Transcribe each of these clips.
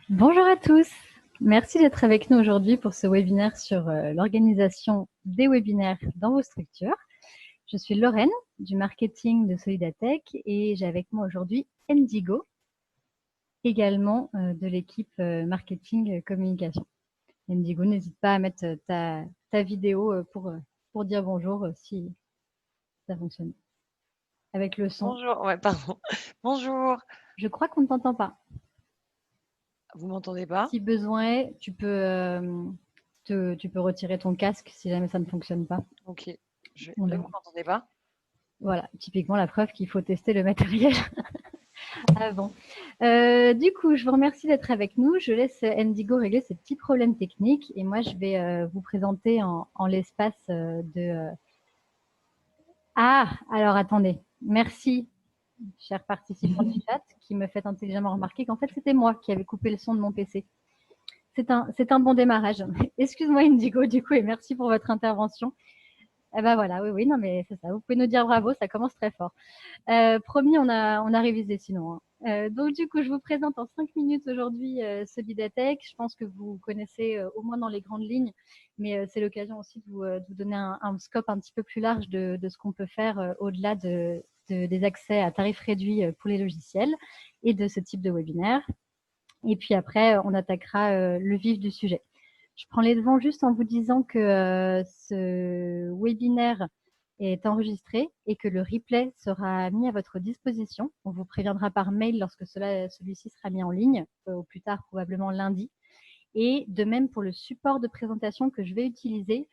Bonjour à tous. Merci d'être avec nous aujourd'hui pour ce webinaire sur l'organisation des webinaires dans vos structures. Je suis Lorraine du marketing de Solidatech et j'ai avec moi aujourd'hui Indigo, également de l'équipe marketing communication. Indigo, n'hésite pas à mettre ta vidéo pour dire bonjour si ça fonctionne. Avec le son. Bonjour, ouais, pardon. Bonjour. Je crois qu'on ne t'entend pas. Vous m'entendez pas? Si besoin est, tu peux retirer ton casque si jamais ça ne fonctionne pas. Ok. Là, On vous m'entendez pas? Voilà, typiquement la preuve qu'il faut tester le matériel avant. Du coup, je vous remercie d'être avec nous. Je laisse Indigo régler ses petits problèmes techniques et moi, je vais vous présenter en l'espace de... Ah, alors attendez. Merci, chers participants du chat, qui me fait intelligemment remarquer qu'en fait, c'était moi qui avais coupé le son de mon PC. C'est un bon démarrage. Excuse-moi, Indigo, du coup, et merci pour votre intervention. Eh ben voilà, oui, non, mais c'est ça. Vous pouvez nous dire bravo, ça commence très fort. Promis, on a révisé sinon, hein. Donc du coup, je vous présente en 5 minutes aujourd'hui Solidatech. Je pense que vous connaissez au moins dans les grandes lignes, mais c'est l'occasion aussi de vous donner un scope un petit peu plus large de ce qu'on peut faire au-delà des accès à tarifs réduits pour les logiciels et de ce type de webinaire. Et puis après, on attaquera le vif du sujet. Je prends les devants juste en vous disant que ce webinaire est enregistré et que le replay sera mis à votre disposition. On vous préviendra par mail lorsque celui-ci sera mis en ligne, au plus tard probablement lundi. Et de même pour le support de présentation que je vais utiliser,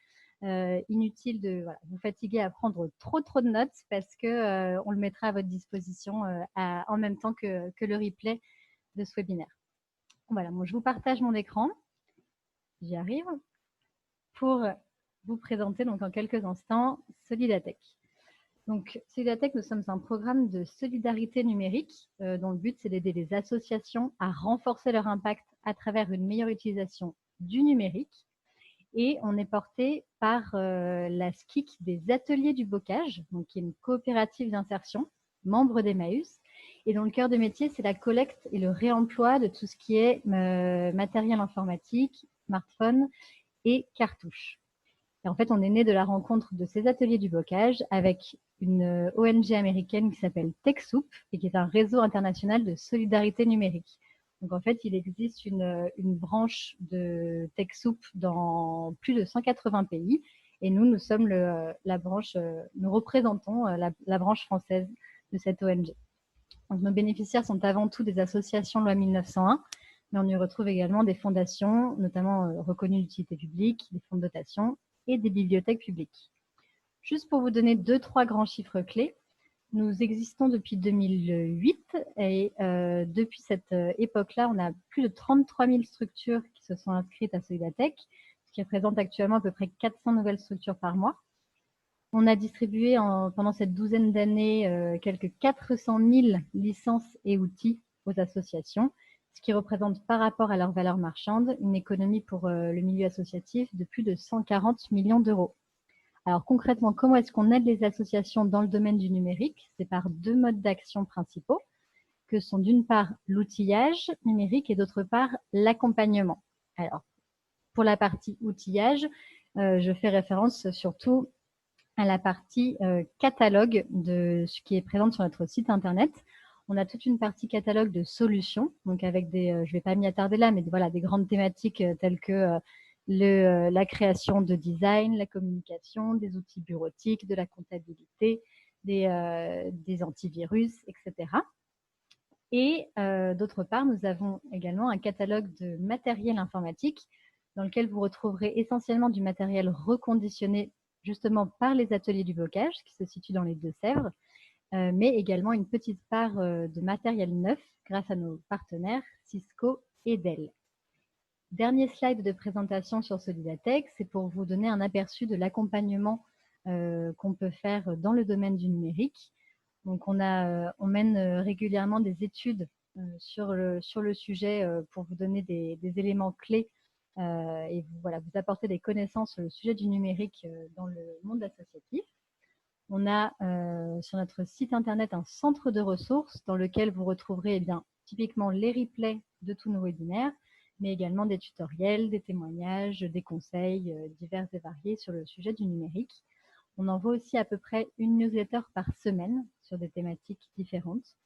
inutile de vous fatiguer à prendre trop de notes parce que on le mettra à votre disposition en même temps que le replay de ce webinaire. Voilà, bon, je vous partage mon écran. J'y arrive pour vous présenter donc en quelques instants Solidatech. Donc, Solidatech, nous sommes un programme de solidarité numérique dont le but, c'est d'aider les associations à renforcer leur impact à travers une meilleure utilisation du numérique. Et on est porté par la SKIC des Ateliers du Bocage, donc qui est une coopérative d'insertion, membre d'Emmaüs. Et dont le cœur de métier, c'est la collecte et le réemploi de tout ce qui est matériel informatique, smartphone et cartouches. Et en fait, on est né de la rencontre de ces ateliers du bocage avec une ONG américaine qui s'appelle TechSoup et qui est un réseau international de solidarité numérique. Donc en fait, il existe une branche de TechSoup dans plus de 180 pays et nous sommes la branche, nous représentons la branche française de cette ONG. Donc nos bénéficiaires sont avant tout des associations loi 1901, mais on y retrouve également des fondations, notamment reconnues d'utilité publique, des fonds de dotation et des bibliothèques publiques. Juste pour vous donner 2-3 grands chiffres clés, nous existons depuis 2008 et depuis cette époque-là, on a plus de 33 000 structures qui se sont inscrites à Solidatech, ce qui représente actuellement à peu près 400 nouvelles structures par mois. On a distribué pendant cette douzaine d'années quelques 400 000 licences et outils aux associations, ce qui représente par rapport à leur valeur marchande une économie pour le milieu associatif de plus de 140 millions d'euros. Alors concrètement, comment est-ce qu'on aide les associations dans le domaine du numérique? C'est par 2 modes d'action principaux, que sont d'une part l'outillage numérique et d'autre part l'accompagnement. Alors, pour la partie outillage, je fais référence surtout à la partie catalogue de ce qui est présent sur notre site internet. On a toute une partie catalogue de solutions, donc avec je ne vais pas m'y attarder là, mais voilà, des grandes thématiques telles que la création de design, la communication, des outils bureautiques, de la comptabilité, des antivirus, etc. Et d'autre part, nous avons également un catalogue de matériel informatique dans lequel vous retrouverez essentiellement du matériel reconditionné justement par les ateliers du bocage qui se situent dans les Deux-Sèvres, mais également une petite part de matériel neuf grâce à nos partenaires Cisco et Dell. Dernier slide de présentation sur Solidatech, c'est pour vous donner un aperçu de l'accompagnement qu'on peut faire dans le domaine du numérique. Donc on mène régulièrement des études sur le sujet pour vous donner des éléments clés et vous apporter des connaissances sur le sujet du numérique dans le monde associatif. On a sur notre site internet un centre de ressources dans lequel vous retrouverez typiquement les replays de tous nos webinaires, mais également des tutoriels, des témoignages, des conseils divers et variés sur le sujet du numérique. On envoie aussi à peu près une newsletter par semaine sur des thématiques différentes.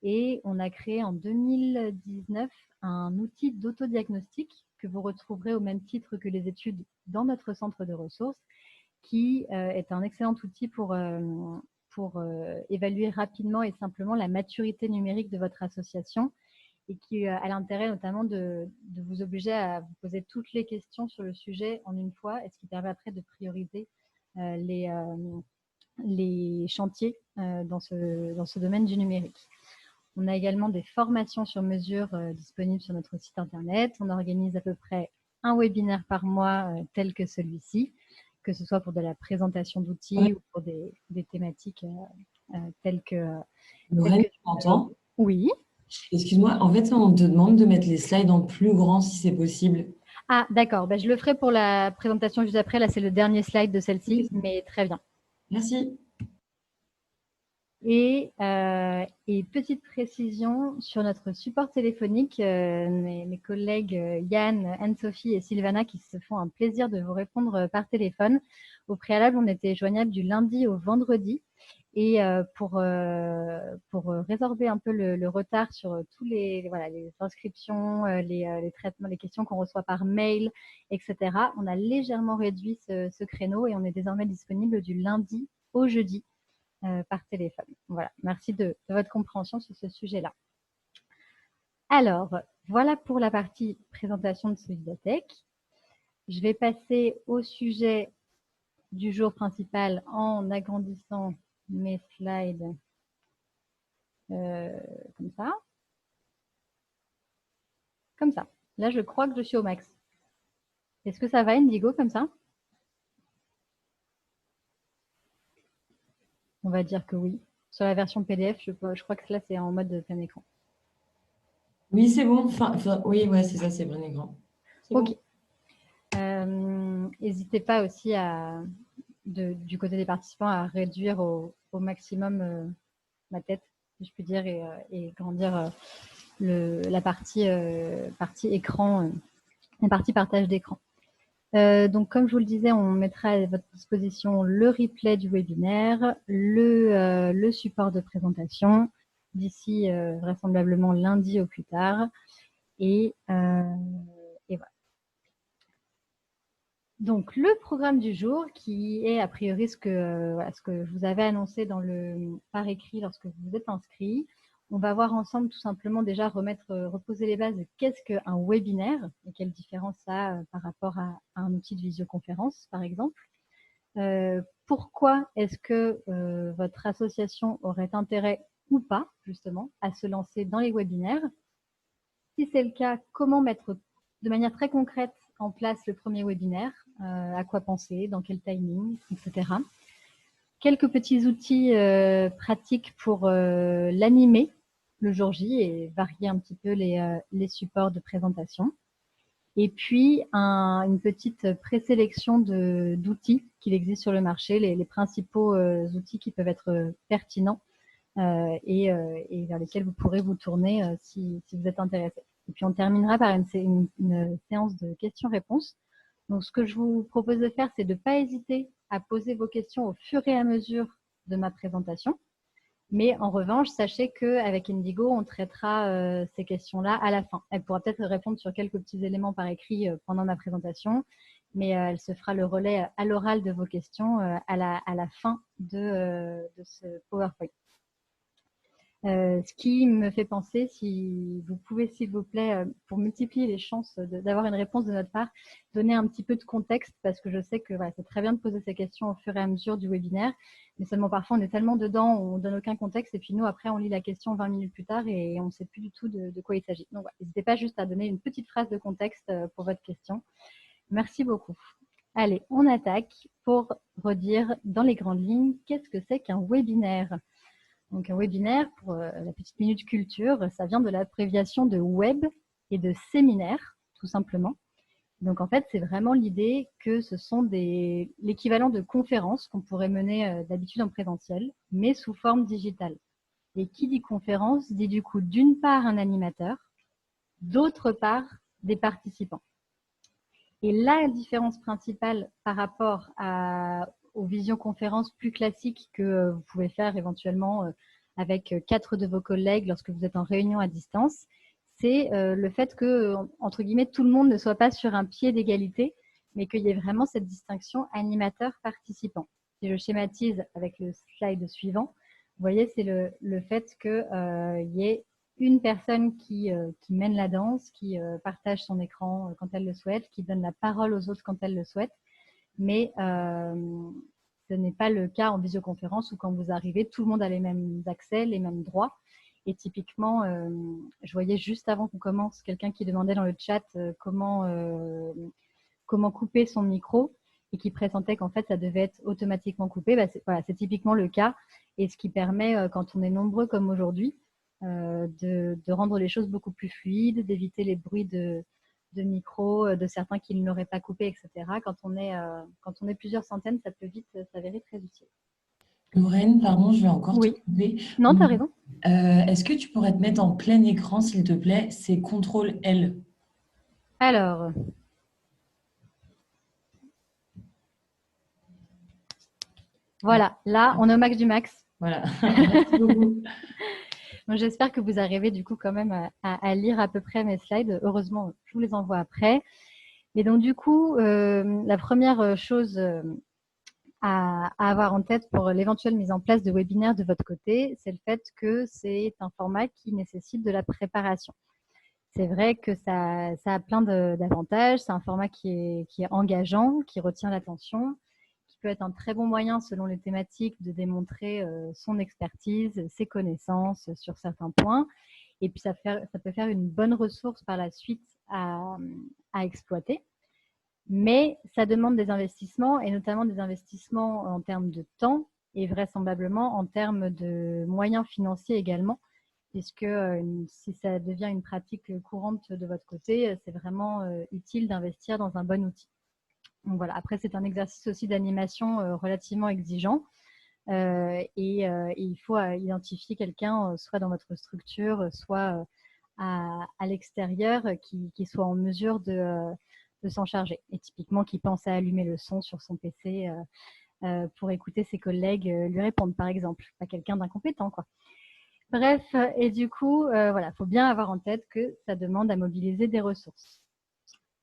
Et on a créé en 2019 un outil d'autodiagnostic que vous retrouverez au même titre que les études dans notre centre de ressources, qui est un excellent outil pour évaluer rapidement et simplement la maturité numérique de votre association et qui a l'intérêt notamment de vous obliger à vous poser toutes les questions sur le sujet en une fois, et ce qui permet après de prioriser les chantiers dans ce domaine du numérique. On a également des formations sur mesure disponibles sur notre site internet. On organise à peu près un webinaire par mois tel que celui-ci, que ce soit pour de la présentation d'outils ou pour des thématiques telles que… Lorraine, tu m'entends? Oui. Excuse-moi, en fait, on te demande de mettre les slides en plus grand si c'est possible. Ah, d'accord. Ben, je le ferai pour la présentation juste après. Là, c'est le dernier slide de celle-ci, mais très bien. Merci. Et petite précision sur notre support téléphonique, mes collègues Yann, Anne-Sophie et Sylvana qui se font un plaisir de vous répondre par téléphone. Au préalable, on était joignable du lundi au vendredi. Et pour résorber un peu le retard sur tous les inscriptions, les traitements, les questions qu'on reçoit par mail, etc., on a légèrement réduit ce créneau et on est désormais disponible du lundi au jeudi par téléphone. Voilà, merci de votre compréhension sur ce sujet-là. Alors, voilà pour la partie présentation de Solidatech. Je vais passer au sujet du jour principal en agrandissant mes slides comme ça. Comme ça. Là, je crois que je suis au max. Est-ce que ça va, Indigo, comme ça? On va dire que oui. Sur la version PDF, je crois que là, c'est en mode plein écran. Oui, c'est bon. Oui, ouais, c'est ça, c'est plein écran. Ok. N'hésitez pas aussi du côté des participants à réduire au maximum ma tête, si je puis dire, et grandir la partie écran, la partie partage d'écran. Donc, comme je vous le disais, on mettra à votre disposition le replay du webinaire, le support de présentation d'ici vraisemblablement lundi au plus tard. Et voilà. Donc, le programme du jour, qui est a priori ce que je vous avais annoncé par écrit lorsque vous vous êtes inscrit. On va voir ensemble tout simplement déjà reposer les bases de qu'est-ce qu'un webinaire et quelle différence ça a par rapport à un outil de visioconférence, par exemple. Pourquoi est-ce que votre association aurait intérêt ou pas, justement, à se lancer dans les webinaires? Si c'est le cas, comment mettre de manière très concrète en place le premier webinaire, à quoi penser, dans quel timing, etc. Quelques petits outils pratiques pour l'animer le jour J et varier un petit peu les supports de présentation. Et puis, une petite présélection d'outils qu'il existe sur le marché, les principaux outils qui peuvent être pertinents et vers lesquels vous pourrez vous tourner si vous êtes intéressé. Et puis, on terminera par une séance de questions-réponses. Donc, ce que je vous propose de faire, c'est de ne pas hésiter à poser vos questions au fur et à mesure de ma présentation. Mais en revanche, sachez qu'avec Indigo, on traitera ces questions-là à la fin. Elle pourra peut-être répondre sur quelques petits éléments par écrit pendant ma présentation, mais elle se fera le relais à l'oral de vos questions à la fin de ce PowerPoint. Ce qui me fait penser, si vous pouvez, s'il vous plaît, pour multiplier les chances d'avoir une réponse de notre part, donner un petit peu de contexte, parce que je sais que c'est très bien de poser ces questions au fur et à mesure du webinaire, mais seulement parfois on est tellement dedans, on ne donne aucun contexte, et puis nous, après, on lit la question 20 minutes plus tard et on ne sait plus du tout de quoi il s'agit. Donc, voilà, n'hésitez pas juste à donner une petite phrase de contexte pour votre question. Merci beaucoup. Allez, on attaque pour redire dans les grandes lignes, qu'est-ce que c'est qu'un webinaire ? Donc, un webinaire, pour la petite minute culture, ça vient de l'abréviation de web et de séminaire, tout simplement. Donc, en fait, c'est vraiment l'idée que ce sont l'équivalent de conférences qu'on pourrait mener d'habitude en présentiel, mais sous forme digitale. Et qui dit conférence dit du coup, d'une part, un animateur, d'autre part, des participants. Et la différence principale par rapport aux visioconférences plus classiques que vous pouvez faire éventuellement avec 4 de vos collègues lorsque vous êtes en réunion à distance, c'est le fait que, entre guillemets, tout le monde ne soit pas sur un pied d'égalité, mais qu'il y ait vraiment cette distinction animateur-participant. Si je schématise avec le slide suivant, vous voyez, c'est le fait qu'il y ait une personne qui mène la danse, qui partage son écran quand elle le souhaite, qui donne la parole aux autres quand elle le souhaite. Mais ce n'est pas le cas en visioconférence où quand vous arrivez, tout le monde a les mêmes accès, les mêmes droits. Et typiquement, je voyais juste avant qu'on commence quelqu'un qui demandait dans le chat comment couper son micro et qui pressentait qu'en fait, ça devait être automatiquement coupé. Bah, c'est typiquement le cas et ce qui permet, quand on est nombreux comme aujourd'hui, de rendre les choses beaucoup plus fluides, d'éviter les bruits de micro, de certains qui ne l'auraient pas coupé, etc. Quand on est plusieurs centaines, ça peut vite s'avérer très utile. Lorraine, pardon, je vais encore te couper. Non, tu as raison. Est-ce que tu pourrais te mettre en plein écran, s'il te plaît? C'est CTRL-L. Alors, voilà, là, on est au max du max. Voilà, merci beaucoup. J'espère que vous arrivez du coup quand même à lire à peu près mes slides. Heureusement, je vous les envoie après. Et donc du coup, la première chose à avoir en tête pour l'éventuelle mise en place de webinaires de votre côté, c'est le fait que c'est un format qui nécessite de la préparation. C'est vrai que ça a plein d'avantages. C'est un format qui est engageant, qui retient l'attention, qui peut être un très bon moyen, selon les thématiques, de démontrer son expertise, ses connaissances sur certains points. Et puis, ça peut faire une bonne ressource par la suite à exploiter. Mais ça demande des investissements, et notamment des investissements en termes de temps et vraisemblablement en termes de moyens financiers également, puisque si ça devient une pratique courante de votre côté, c'est vraiment utile d'investir dans un bon outil. Donc voilà. Après, c'est un exercice aussi d'animation relativement exigeant et il faut identifier quelqu'un, soit dans votre structure, soit à l'extérieur, qui soit en mesure de s'en charger. Et typiquement, qui pense à allumer le son sur son PC pour écouter ses collègues lui répondre, par exemple. Pas quelqu'un d'incompétent, quoi. Bref, et du coup, voilà, il faut bien avoir en tête que ça demande à mobiliser des ressources.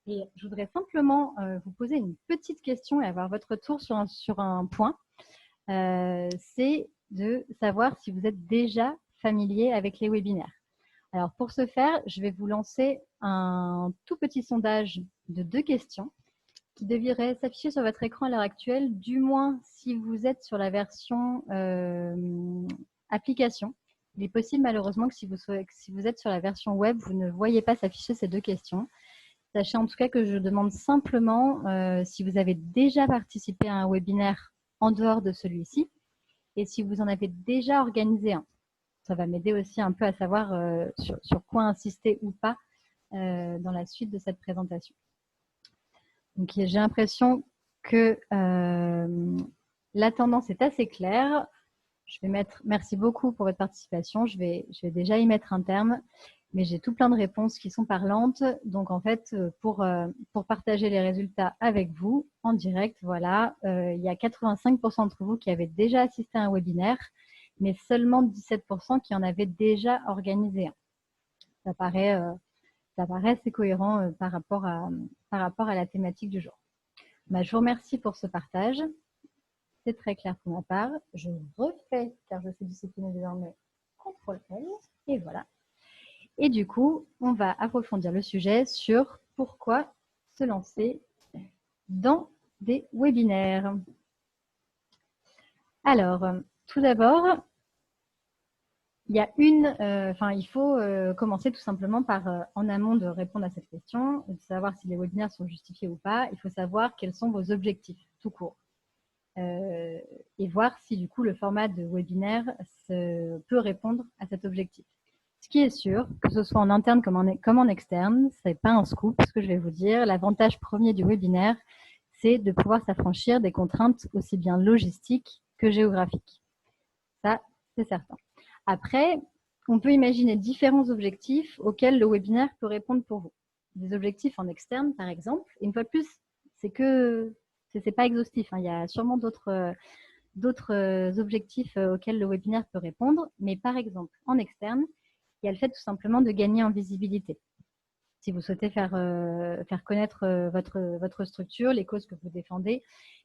Et je voudrais simplement vous poser une petite question et avoir votre retour sur un point. C'est de savoir si vous êtes déjà familier avec les webinaires. Alors, pour ce faire, je vais vous lancer un tout petit sondage de 2 questions qui devrait s'afficher sur votre écran à l'heure actuelle, du moins si vous êtes sur la version application. Il est possible malheureusement que si vous êtes sur la version web, vous ne voyez pas s'afficher ces 2 questions. Sachez en tout cas que je demande simplement si vous avez déjà participé à un webinaire en dehors de celui-ci et si vous en avez déjà organisé un. Ça va m'aider aussi un peu à savoir sur quoi insister ou pas dans la suite de cette présentation. Donc, j'ai l'impression que la tendance est assez claire. Je vais mettre, merci beaucoup pour votre participation. Je vais déjà y mettre un terme, mais j'ai tout plein de réponses qui sont parlantes. Donc, en fait, pour partager les résultats avec vous en direct, voilà, il y a 85% d'entre vous qui avaient déjà assisté à un webinaire, mais seulement 17% qui en avaient déjà organisé un. Ça paraît assez cohérent par rapport à la thématique du jour. Bah, je vous remercie pour ce partage. C'est très clair pour ma part. Je refais, car je suis disciplinée désormais, CTRL-L, et voilà. Et du coup, on va approfondir le sujet sur pourquoi se lancer dans des webinaires. Alors, tout d'abord, il faut commencer tout simplement par, en amont de répondre à cette question, de savoir si les webinaires sont justifiés ou pas. Il faut savoir quels sont vos objectifs, tout court. Et voir si du coup le format de webinaire peut répondre à cet objectif. Ce qui est sûr, que ce soit en interne comme en externe, ce n'est pas un scoop, ce que je vais vous dire. L'avantage premier du webinaire, c'est de pouvoir s'affranchir des contraintes aussi bien logistiques que géographiques. Ça, c'est certain. Après, on peut imaginer différents objectifs auxquels le webinaire peut répondre pour vous. des objectifs en externe, par exemple. Et une fois de plus, c'est pas exhaustif, hein. Il y a sûrement d'autres objectifs auxquels le webinaire peut répondre. Mais par exemple, en externe, il y a le fait tout simplement de gagner en visibilité. Si vous souhaitez faire connaître votre structure, les causes que vous défendez,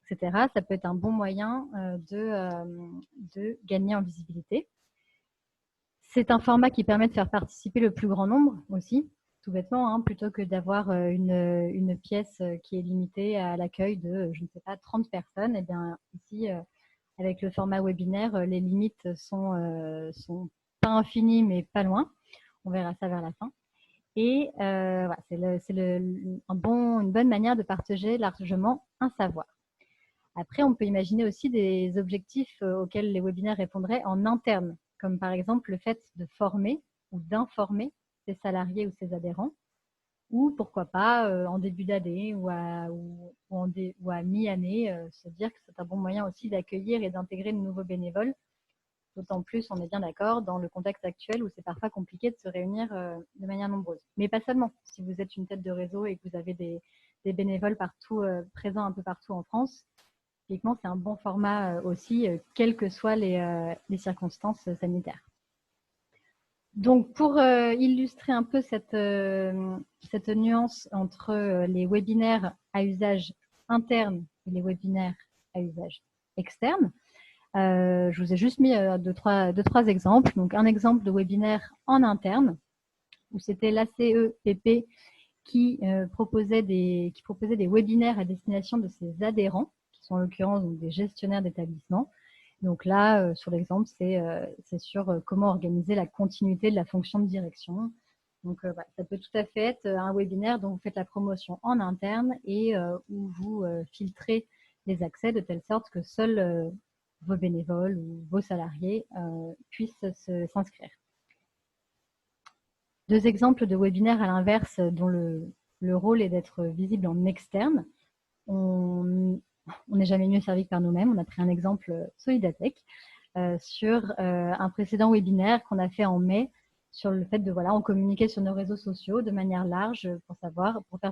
etc., ça peut être un bon moyen de gagner en visibilité. C'est un format qui permet de faire participer le plus grand nombre aussi, tout bêtement, hein, plutôt que d'avoir une pièce qui est limitée à l'accueil de, je ne sais pas, 30 personnes. Et bien ici, avec le format webinaire, les limites sont pas infinies, mais pas loin. On verra ça vers la fin. Et voilà, c'est une bonne manière de partager largement un savoir. Après, on peut imaginer aussi des objectifs auxquels les webinaires répondraient en interne, comme par exemple le fait de former ou d'informer ses salariés ou ses adhérents, ou pourquoi pas en début d'année ou à mi-année, se dire que c'est un bon moyen aussi d'accueillir et d'intégrer de nouveaux bénévoles. D'autant plus, on est bien d'accord, dans le contexte actuel où c'est parfois compliqué de se réunir de manière nombreuse. Mais pas seulement. Si vous êtes une tête de réseau et que vous avez des bénévoles partout, présents un peu partout en France, typiquement, c'est un bon format aussi, quelles que soient les circonstances sanitaires. Donc, pour illustrer un peu cette nuance entre les webinaires à usage interne et les webinaires à usage externe, je vous ai juste mis deux, trois exemples. Donc, un exemple de webinaire en interne, où c'était l'ACEPP qui proposait des webinaires à destination de ses adhérents, qui sont en l'occurrence des gestionnaires d'établissements. Donc là, sur l'exemple, c'est sur comment organiser la continuité de la fonction de direction. Donc, ça peut tout à fait être un webinaire dont vous faites la promotion en interne et où vous filtrez les accès de telle sorte que seuls vos bénévoles ou vos salariés puissent s'inscrire. Deux exemples de webinaires à l'inverse dont le rôle est d'être visible en externe. On n'est jamais mieux servi que par nous-mêmes. On a pris un exemple Solidatech sur un précédent webinaire qu'on a fait en mai sur le fait de, on communiquait sur nos réseaux sociaux de manière large pour faire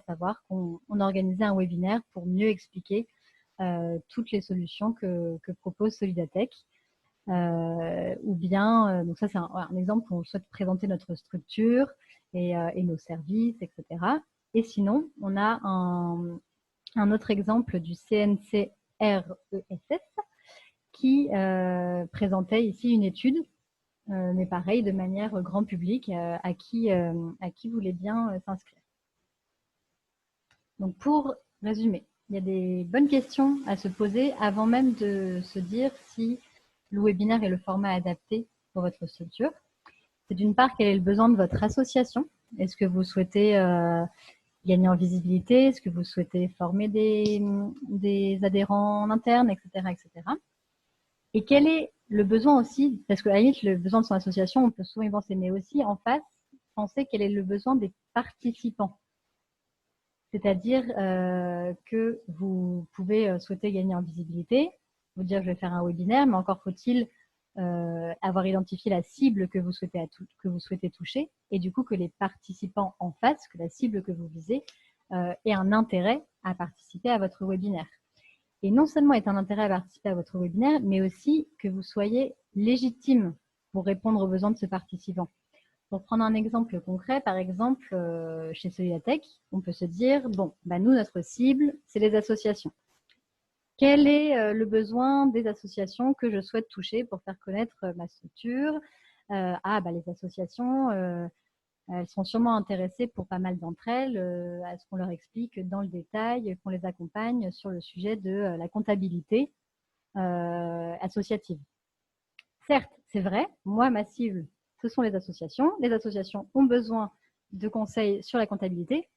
savoir qu'on organisait un webinaire pour mieux expliquer toutes les solutions que propose Solidatech. Ou bien, donc ça c'est un exemple où on souhaite présenter notre structure et nos services, etc. Et sinon, on a un autre exemple du CNCRESS qui présentait ici une étude, mais pareil, de manière grand public, à qui voulait bien s'inscrire. Donc pour résumer, il y a des bonnes questions à se poser avant même de se dire si le webinaire est le format adapté pour votre structure. C'est d'une part, quel est le besoin de votre association? Est-ce que vous souhaitez gagner en visibilité? Est-ce que vous souhaitez former des adhérents en interne, etc., etc. Et quel est le besoin aussi, parce qu'à la limite, le besoin de son association, on peut souvent y penser, mais aussi en face, penser quel est le besoin des participants. C'est-à-dire que vous pouvez souhaiter gagner en visibilité, vous dire je vais faire un webinaire, mais encore faut-il avoir identifié la cible que vous souhaitez toucher, et du coup que les participants en face, que la cible que vous visez, aient un intérêt à participer à votre webinaire. Et non seulement ait un intérêt à participer à votre webinaire, mais aussi que vous soyez légitime pour répondre aux besoins de ce participant. Pour prendre un exemple concret, par exemple, chez Solidatech, on peut se dire, bon, nous, notre cible, c'est les associations. Quel est le besoin des associations que je souhaite toucher pour faire connaître ma structure? Les associations, elles sont sûrement intéressées pour pas mal d'entre elles à ce qu'on leur explique dans le détail, qu'on les accompagne sur le sujet de la comptabilité associative. Certes, c'est vrai, moi, ma cible, ce sont les associations. Les associations ont besoin de conseils sur la comptabilité,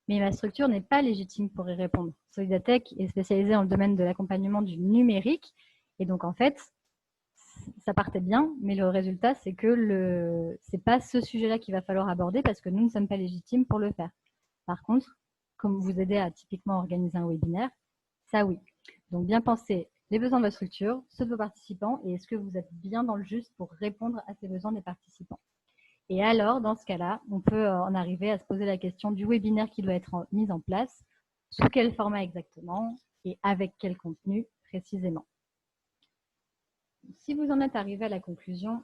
mais ma structure n'est pas légitime pour y répondre. Solidatech est spécialisée dans le domaine de l'accompagnement du numérique. Et donc, en fait, ça partait bien, mais le résultat, c'est que ce n'est pas ce sujet-là qu'il va falloir aborder parce que nous ne sommes pas légitimes pour le faire. Par contre, comme vous aider à typiquement organiser un webinaire, ça oui. Donc, bien penser les besoins de votre structure, ceux de vos participants, et est-ce que vous êtes bien dans le juste pour répondre à ces besoins des participants. Et alors, dans ce cas-là, on peut en arriver à se poser la question du webinaire qui doit être mis en place, sous quel format exactement et avec quel contenu précisément. Si vous en êtes arrivé à la conclusion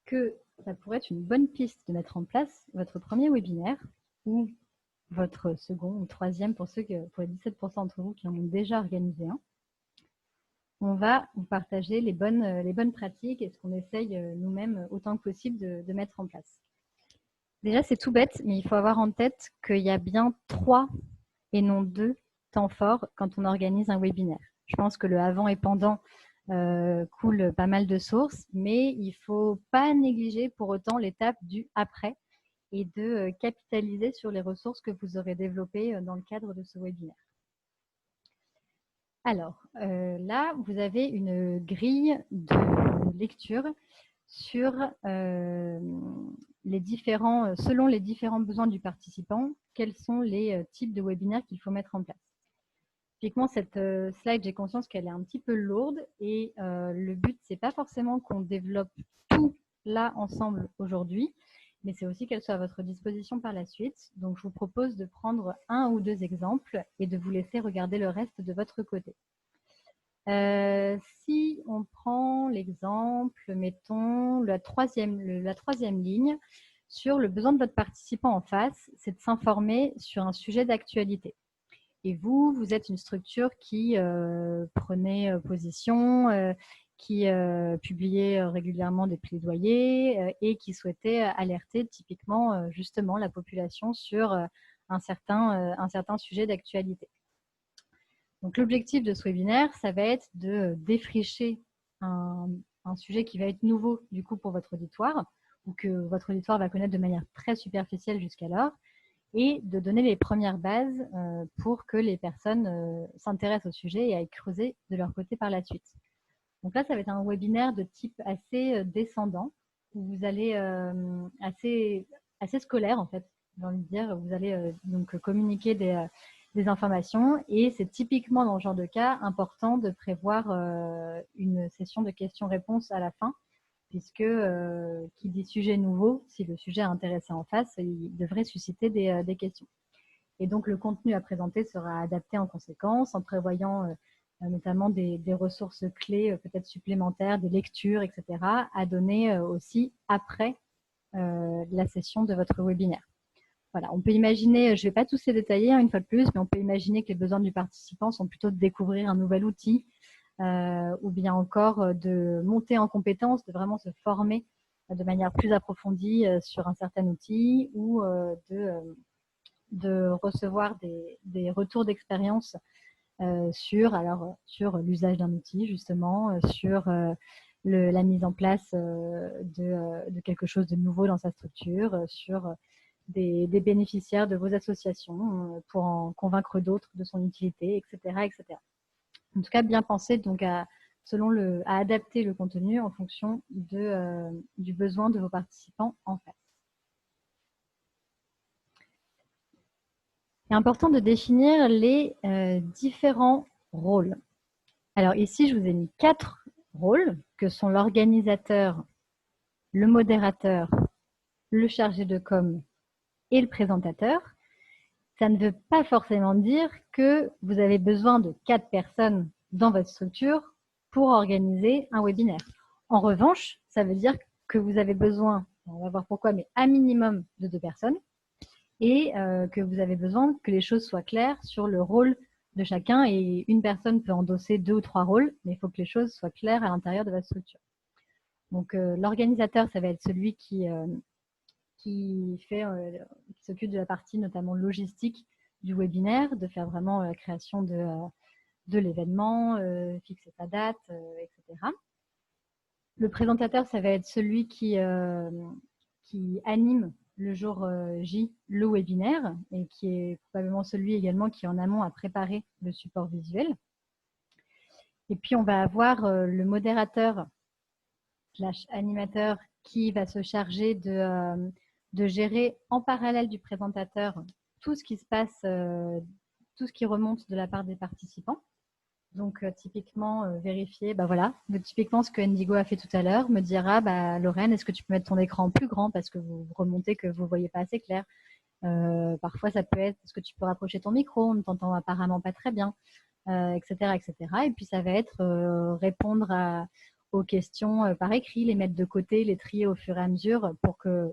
que ça pourrait être une bonne piste de mettre en place votre premier webinaire ou votre second ou troisième pour les 17% d'entre vous qui en ont déjà organisé un, on va vous partager les bonnes pratiques et ce qu'on essaye nous-mêmes autant que possible de mettre en place. Déjà, c'est tout bête, mais il faut avoir en tête qu'il y a bien 3 et non 2 temps forts quand on organise un webinaire. Je pense que le avant et pendant coule pas mal de sources, mais il ne faut pas négliger pour autant l'étape du après et de capitaliser sur les ressources que vous aurez développées dans le cadre de ce webinaire. Alors, là, vous avez une grille de lecture sur selon les différents besoins du participant, quels sont les types de webinaires qu'il faut mettre en place. Typiquement, cette slide, j'ai conscience qu'elle est un petit peu lourde et le but, c'est pas forcément qu'on développe tout là ensemble aujourd'hui, mais c'est aussi qu'elle soit à votre disposition par la suite. Donc, je vous propose de prendre 1 ou 2 exemples et de vous laisser regarder le reste de votre côté. Si on prend l'exemple, mettons la troisième ligne, sur le besoin de votre participant en face, c'est de s'informer sur un sujet d'actualité. Et vous êtes une structure qui prenait position, qui publiait régulièrement des plaidoyers et qui souhaitait alerter typiquement justement la population sur un certain sujet d'actualité. Donc l'objectif de ce webinaire, ça va être de défricher un sujet qui va être nouveau du coup pour votre auditoire ou que votre auditoire va connaître de manière très superficielle jusqu'alors, et de donner les premières bases pour que les personnes s'intéressent au sujet et aillent creuser de leur côté par la suite. Donc là, ça va être un webinaire de type assez descendant, où vous allez assez scolaire en fait, j'ai envie de dire. Vous allez donc communiquer des informations et c'est typiquement dans ce genre de cas important de prévoir une session de questions-réponses à la fin, puisque qui dit sujet nouveau, si le sujet est intéressant en face, il devrait susciter des questions. Et donc, le contenu à présenter sera adapté en conséquence, en prévoyant notamment des ressources clés, peut-être supplémentaires, des lectures, etc., à donner aussi après la session de votre webinaire. Voilà, on peut imaginer, je ne vais pas tous les détailler une fois de plus, mais on peut imaginer que les besoins du participant sont plutôt de découvrir un nouvel outil, ou bien encore de monter en compétence, de vraiment se former de manière plus approfondie sur un certain outil, ou de recevoir des retours d'expérience sur l'usage d'un outil, justement, sur la mise en place de quelque chose de nouveau dans sa structure, sur des bénéficiaires de vos associations pour en convaincre d'autres de son utilité, etc., etc. En tout cas, bien penser donc à adapter le contenu en fonction du besoin de vos participants en face. Il est important de définir les différents rôles. Alors ici, je vous ai mis 4 rôles que sont l'organisateur, le modérateur, le chargé de com et le présentateur. Ça ne veut pas forcément dire que vous avez besoin de 4 personnes dans votre structure pour organiser un webinaire. En revanche, ça veut dire que vous avez besoin, on va voir pourquoi, mais à minimum de 2 personnes, et que vous avez besoin que les choses soient claires sur le rôle de chacun, et une personne peut endosser 2 ou 3 rôles, mais il faut que les choses soient claires à l'intérieur de votre structure. Donc l'organisateur, ça va être celui qui s'occupe de la partie notamment logistique du webinaire, de faire vraiment la création de l'événement, fixer sa date, etc. Le présentateur, ça va être celui qui anime le jour J, le webinaire, et qui est probablement celui également qui en amont a préparé le support visuel. Et puis on va avoir le modérateur / animateur qui va se charger de gérer en parallèle du présentateur tout ce qui se passe, tout ce qui remonte de la part des participants. Donc, typiquement, vérifier, bah voilà, typiquement ce que Indigo a fait tout à l'heure, me dira, bah, Lorraine, est-ce que tu peux mettre ton écran plus grand parce que vous remontez que vous ne voyez pas assez clair. Parfois, ça peut être, est-ce que tu peux rapprocher ton micro, on ne t'entend apparemment pas très bien, etc., etc. Et puis, ça va être répondre aux questions par écrit, les mettre de côté, les trier au fur et à mesure pour que,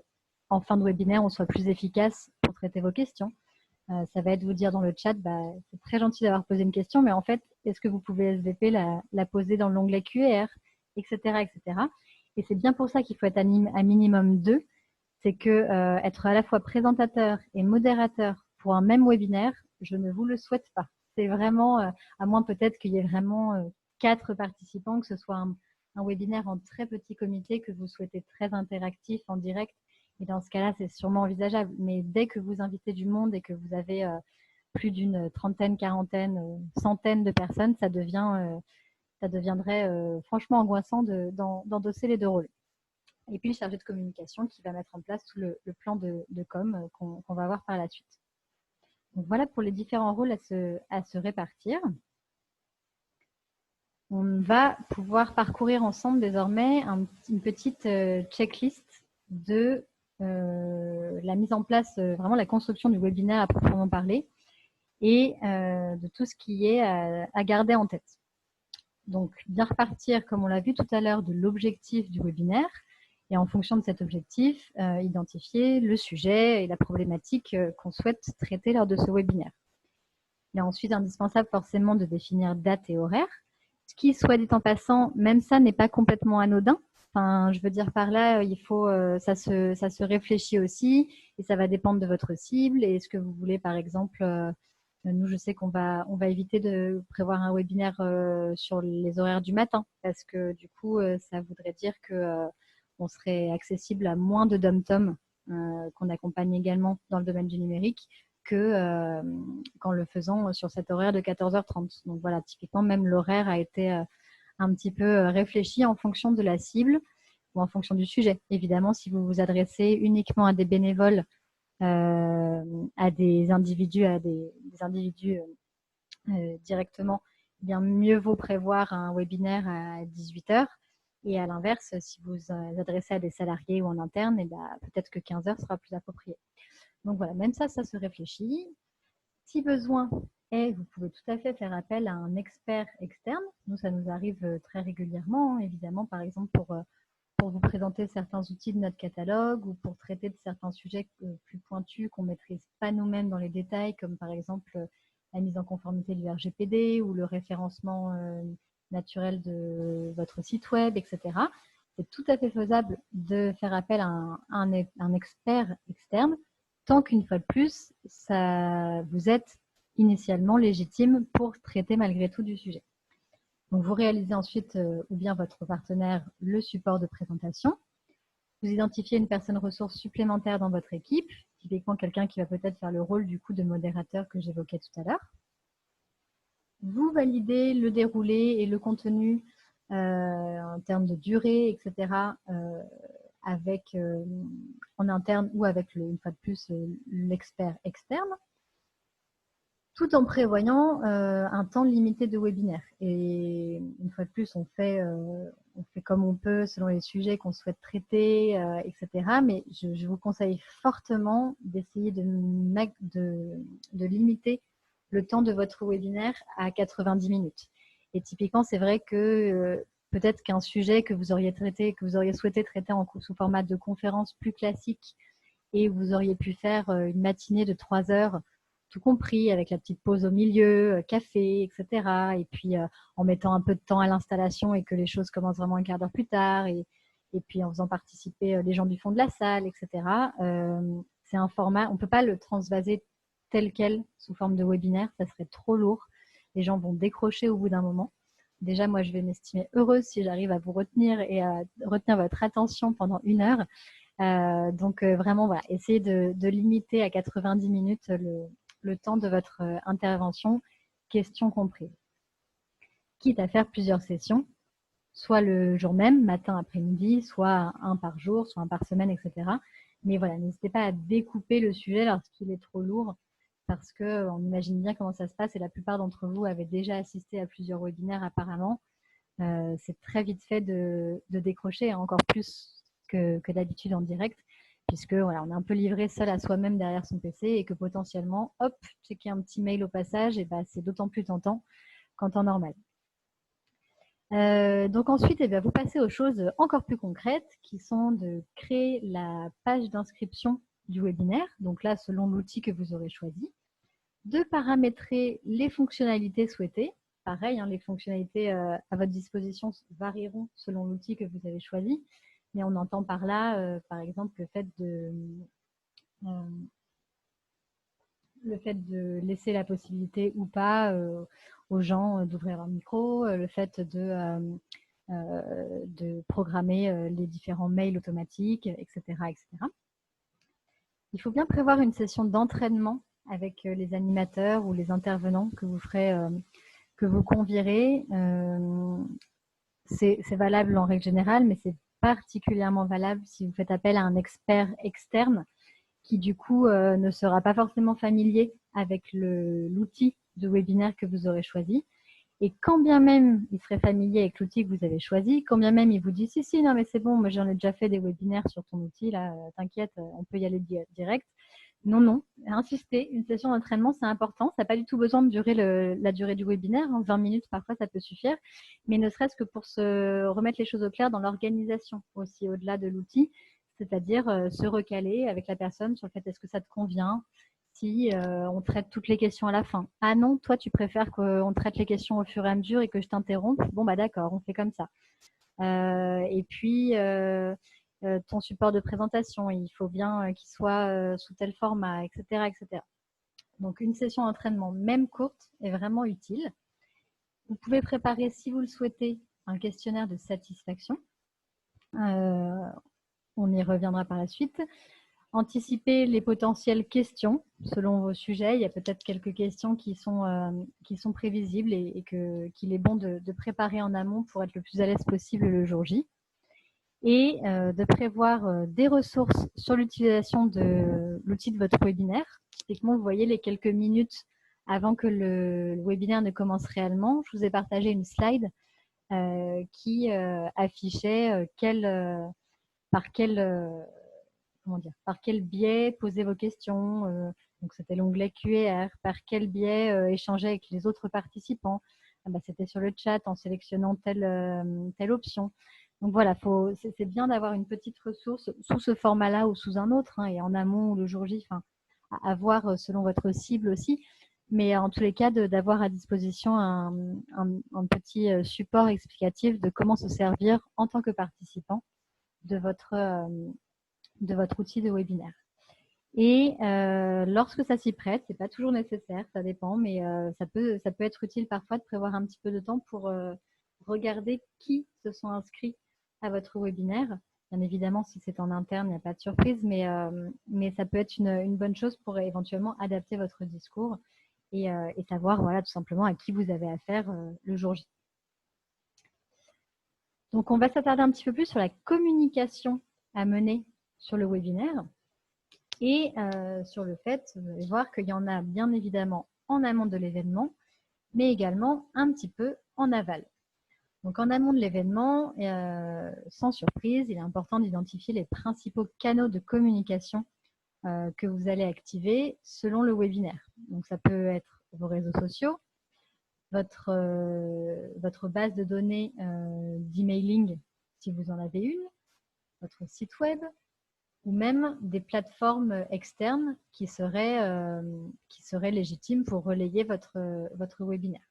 en fin de webinaire, on soit plus efficace pour traiter vos questions. Ça va être vous dire dans le chat, bah, c'est très gentil d'avoir posé une question, mais en fait, est-ce que vous pouvez SVP la poser dans l'onglet QR, etc., etc. Et c'est bien pour ça qu'il faut être à minimum 2. C'est que être à la fois présentateur et modérateur pour un même webinaire, je ne vous le souhaite pas. C'est vraiment, à moins peut-être qu'il y ait vraiment 4 participants, que ce soit un webinaire en très petit comité, que vous souhaitez très interactif en direct. Et dans ce cas-là, c'est sûrement envisageable. Mais dès que vous invitez du monde et que vous avez plus d'une trentaine, quarantaine, centaine de personnes, ça deviendrait franchement angoissant d'endosser les 2 rôles. Et puis le chargé de communication qui va mettre en place tout le plan de com qu'on va voir par la suite. Donc voilà pour les différents rôles à se répartir. On va pouvoir parcourir ensemble désormais une petite checklist de la mise en place, vraiment la construction du webinaire à proprement parler et de tout ce qui est à garder en tête. Donc, bien repartir, comme on l'a vu tout à l'heure, de l'objectif du webinaire et en fonction de cet objectif, identifier le sujet et la problématique qu'on souhaite traiter lors de ce webinaire. Il est ensuite indispensable forcément de définir date et horaire. Ce qui, soit dit en passant, même ça n'est pas complètement anodin. Enfin, je veux dire par là, il faut, ça se réfléchit aussi et ça va dépendre de votre cible et ce que vous voulez, par exemple. Nous, je sais qu'on va éviter de prévoir un webinaire sur les horaires du matin parce que du coup, ça voudrait dire que on serait accessible à moins de dom-tom qu'on accompagne également dans le domaine du numérique que qu'en le faisant sur cet horaire de 14h30. Donc voilà, typiquement, même l'horaire a été un petit peu réfléchi en fonction de la cible ou en fonction du sujet. Évidemment, si vous vous adressez uniquement à des bénévoles, à des individus, directement, eh bien mieux vaut prévoir un webinaire à 18h. Et à l'inverse, si vous vous adressez à des salariés ou en interne, eh bien, peut-être que 15h sera plus approprié. Donc voilà, même ça se réfléchit. Si besoin est, vous pouvez tout à fait faire appel à un expert externe. Nous, ça nous arrive très régulièrement, évidemment, par exemple pour vous présenter certains outils de notre catalogue ou pour traiter de certains sujets plus pointus qu'on ne maîtrise pas nous-mêmes dans les détails, comme par exemple la mise en conformité du RGPD ou le référencement naturel de votre site web, etc. C'est tout à fait faisable de faire appel à un expert externe, tant qu'une fois de plus, vous êtes initialement légitime pour traiter malgré tout du sujet. Donc, vous réalisez ensuite, ou bien votre partenaire, le support de présentation. Vous identifiez une personne ressource supplémentaire dans votre équipe, typiquement quelqu'un qui va peut-être faire le rôle du coup de modérateur que j'évoquais tout à l'heure. Vous validez le déroulé et le contenu en termes de durée, etc. En interne ou avec, une fois de plus, l'expert externe, tout en prévoyant un temps limité de webinaire. Et une fois de plus, on fait comme on peut selon les sujets qu'on souhaite traiter, etc. Mais je vous conseille fortement d'essayer de limiter le temps de votre webinaire à 90 minutes. Et typiquement, c'est vrai que peut-être qu'un sujet que vous auriez souhaité traiter sous format de conférence plus classique et vous auriez pu faire une matinée de 3 heures, tout compris, avec la petite pause au milieu, café, etc. Et puis en mettant un peu de temps à l'installation et que les choses commencent vraiment un quart d'heure plus tard, et puis en faisant participer les gens du fond de la salle, etc. C'est un format, on ne peut pas le transvaser tel quel sous forme de webinaire, ça serait trop lourd. Les gens vont décrocher au bout d'un moment. Déjà, moi, je vais m'estimer heureuse si j'arrive à vous retenir et à retenir votre attention pendant 1 heure. Donc vraiment, voilà, essayez de limiter à 90 minutes le temps de votre intervention, questions comprises. Quitte à faire plusieurs sessions, soit le jour même, matin, après-midi, soit un par jour, soit un par semaine, etc. Mais voilà, n'hésitez pas à découper le sujet lorsqu'il est trop lourd parce qu'on imagine bien comment ça se passe et la plupart d'entre vous avaient déjà assisté à plusieurs webinaires apparemment. C'est très vite fait de décrocher, hein, encore plus que d'habitude en direct, puisque voilà, on est un peu livré seul à soi-même derrière son PC et que potentiellement, hop, checker un petit mail au passage, et ben, c'est d'autant plus tentant qu'en temps normal. Donc ensuite, eh bien, vous passez aux choses encore plus concrètes qui sont de créer la page d'inscription du webinaire, donc là selon l'outil que vous aurez choisi, de paramétrer les fonctionnalités souhaitées. Pareil, hein, les fonctionnalités à votre disposition varieront selon l'outil que vous avez choisi, mais on entend par là, par exemple, le fait de laisser la possibilité ou pas aux gens d'ouvrir leur micro, le fait de programmer les différents mails automatiques, etc., etc. Il faut bien prévoir une session d'entraînement avec les animateurs ou les intervenants que vous ferez, que vous convierez. C'est valable en règle générale, mais c'est particulièrement valable si vous faites appel à un expert externe qui du coup ne sera pas forcément familier avec l'outil de webinaire que vous aurez choisi. Et quand bien même il serait familier avec l'outil que vous avez choisi, quand bien même il vous dit si, non mais c'est bon, moi j'en ai déjà fait des webinaires sur ton outil, là, t'inquiète, on peut y aller direct. Non, insistez, une session d'entraînement c'est important, ça n'a pas du tout besoin de durer la durée du webinaire, hein, 20 minutes parfois ça peut suffire, mais ne serait-ce que pour se remettre les choses au clair dans l'organisation aussi au-delà de l'outil, c'est-à-dire se recaler avec la personne sur le fait est-ce que ça te convient, si on traite toutes les questions à la fin. Ah non, toi tu préfères qu'on traite les questions au fur et à mesure et que je t'interrompe. Bon bah d'accord, on fait comme ça. Et puis ton support de présentation, il faut bien qu'il soit sous tel format, etc., etc. Donc une session d'entraînement, même courte, est vraiment utile. Vous pouvez préparer, si vous le souhaitez, un questionnaire de satisfaction. On y reviendra par la suite. Anticiper les potentielles questions selon vos sujets. Il y a peut-être quelques questions qui sont prévisibles et qu'il est bon de préparer en amont pour être le plus à l'aise possible le jour J. Et de prévoir des ressources sur l'utilisation de l'outil de votre webinaire. Typiquement, vous voyez les quelques minutes avant que le webinaire ne commence réellement, je vous ai partagé une slide qui affichait par quel biais poser vos questions. Donc, c'était l'onglet Q&R. Par quel biais échanger avec les autres participants. C'était sur le chat en sélectionnant telle option. Donc, voilà, c'est bien d'avoir une petite ressource sous ce format-là ou sous un autre, hein, et en amont ou le jour J, à voir selon votre cible aussi. Mais en tous les cas, d'avoir à disposition un petit support explicatif de comment se servir en tant que participant de votre outil de webinaire. Et lorsque ça s'y prête, c'est pas toujours nécessaire, ça dépend, mais ça peut être utile parfois de prévoir un petit peu de temps pour regarder qui se sont inscrits à votre webinaire. Bien évidemment, si c'est en interne, il n'y a pas de surprise, mais ça peut être une bonne chose pour éventuellement adapter votre discours et savoir voilà, tout simplement à qui vous avez affaire le jour J. Donc, on va s'attarder un petit peu plus sur la communication à mener sur le webinaire et sur le fait, vous allez voir qu'il y en a bien évidemment en amont de l'événement, mais également un petit peu en aval. Donc en amont de l'événement, sans surprise, il est important d'identifier les principaux canaux de communication que vous allez activer selon le webinaire. Donc ça peut être vos réseaux sociaux, votre base de données d'emailing si vous en avez une, votre site web, ou même des plateformes externes qui seraient légitimes pour relayer votre webinaire.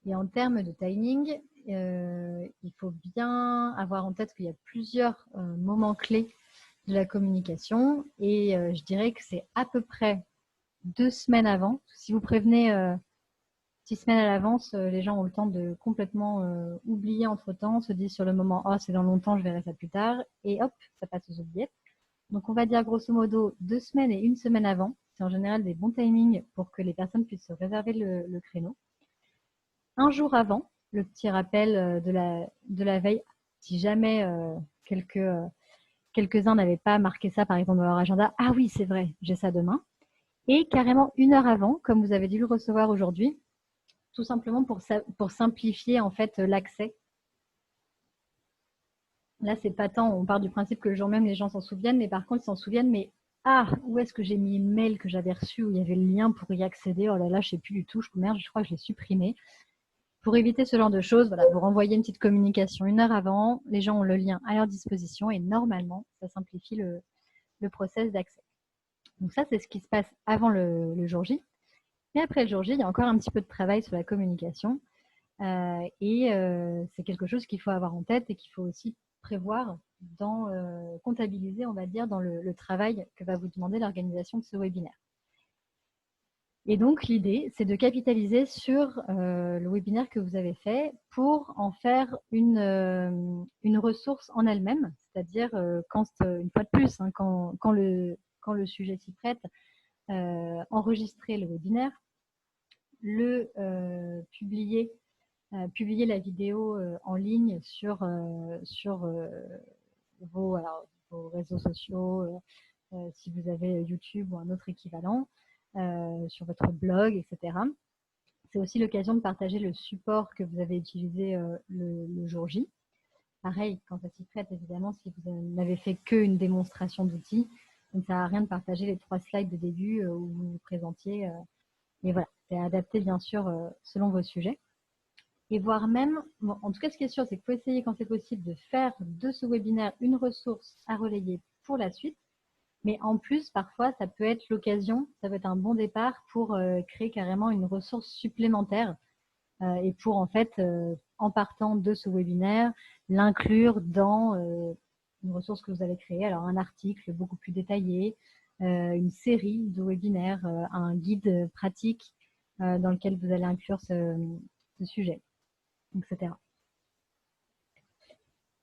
Et en termes de timing, il faut bien avoir en tête qu'il y a plusieurs moments clés de la communication et je dirais que c'est à peu près 2 semaines avant. Si vous prévenez 6 semaines à l'avance, les gens ont le temps de complètement oublier entre-temps, se disent sur le moment « Oh, c'est dans longtemps, je verrai ça plus tard » et hop, ça passe aux oubliettes. Donc, on va dire grosso modo 2 semaines et 1 semaine avant. C'est en général des bons timings pour que les personnes puissent se réserver le créneau. Un jour avant, le petit rappel de la veille, si jamais quelques-uns n'avaient pas marqué ça, par exemple, dans leur agenda. Ah oui, c'est vrai, j'ai ça demain. et carrément 1 heure avant, comme vous avez dû le recevoir aujourd'hui, tout simplement pour simplifier en fait l'accès. Là, c'est pas tant, on part du principe que le jour même, les gens s'en souviennent, mais par contre, ils s'en souviennent, mais où est-ce que j'ai mis le mail que j'avais reçu où il y avait le lien pour y accéder? Oh là là, je sais plus du tout, merde, je crois que je l'ai supprimé. Pour éviter ce genre de choses, voilà, vous renvoyez une petite communication 1 heure avant, les gens ont le lien à leur disposition et normalement, ça simplifie le process d'accès. Donc ça, c'est ce qui se passe avant le jour J. Mais après le jour J, il y a encore un petit peu de travail sur la communication c'est quelque chose qu'il faut avoir en tête et qu'il faut aussi prévoir comptabiliser, on va dire, dans le travail que va vous demander l'organisation de ce webinaire. Et donc, l'idée, c'est de capitaliser sur le webinaire que vous avez fait pour en faire une ressource en elle-même, c'est-à-dire, une fois de plus, hein, quand le sujet s'y prête, enregistrer le webinaire, publier la vidéo en ligne sur vos réseaux sociaux, si vous avez YouTube ou un autre équivalent, sur votre blog, etc. C'est aussi l'occasion de partager le support que vous avez utilisé le jour J. Pareil, quand ça s'y prête, évidemment, si vous n'avez fait qu'une démonstration d'outils, ça ne sert à rien de partager les 3 slides de début où vous vous présentiez. Mais voilà, c'est adapté bien sûr selon vos sujets. Et voire même, bon, en tout cas, ce qui est sûr, c'est qu'il faut essayer quand c'est possible de faire de ce webinaire une ressource à relayer pour la suite. Mais en plus, parfois, ça peut être l'occasion, ça peut être un bon départ pour créer carrément une ressource supplémentaire et pour, en fait, en partant de ce webinaire, l'inclure dans une ressource que vous avez créée. Alors, un article beaucoup plus détaillé, une série de webinaires, un guide pratique dans lequel vous allez inclure ce sujet, etc.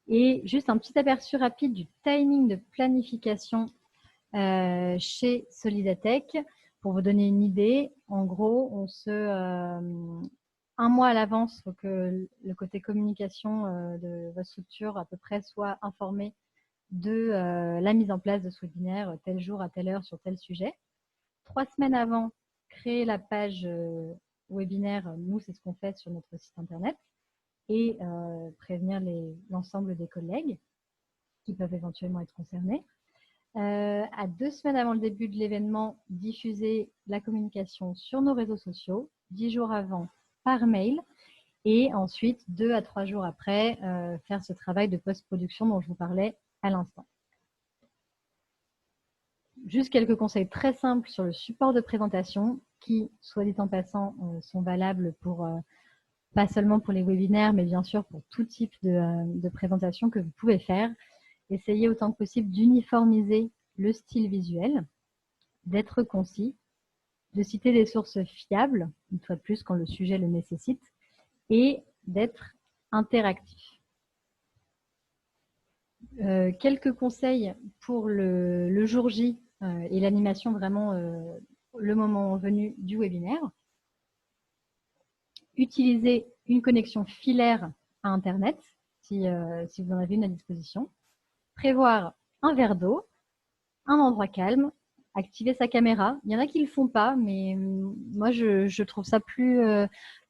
Et juste un petit aperçu rapide du timing de planification chez Solidatech. Pour vous donner une idée, en gros, un mois à l'avance, il faut que le côté communication de votre structure à peu près soit informé de la mise en place de ce webinaire tel jour à telle heure sur tel sujet. 3 semaines avant, créer la page webinaire, nous c'est ce qu'on fait sur notre site internet, et prévenir l'ensemble des collègues qui peuvent éventuellement être concernés. À 2 semaines avant le début de l'événement, diffuser la communication sur nos réseaux sociaux, 10 jours avant par mail, et ensuite 2 à 3 jours après, faire ce travail de post-production dont je vous parlais à l'instant. Juste quelques conseils très simples sur le support de présentation qui, soit dit en passant, sont valables pour pas seulement pour les webinaires, mais bien sûr pour tout type de présentation que vous pouvez faire. Essayez autant que possible d'uniformiser le style visuel, d'être concis, de citer des sources fiables, une fois de plus quand le sujet le nécessite, et d'être interactif. Quelques conseils pour le jour J et l'animation vraiment le moment venu du webinaire. Utilisez une connexion filaire à Internet, si vous en avez une à disposition. Prévoir un verre d'eau, un endroit calme, activer sa caméra. Il y en a qui ne le font pas, mais moi, je trouve ça plus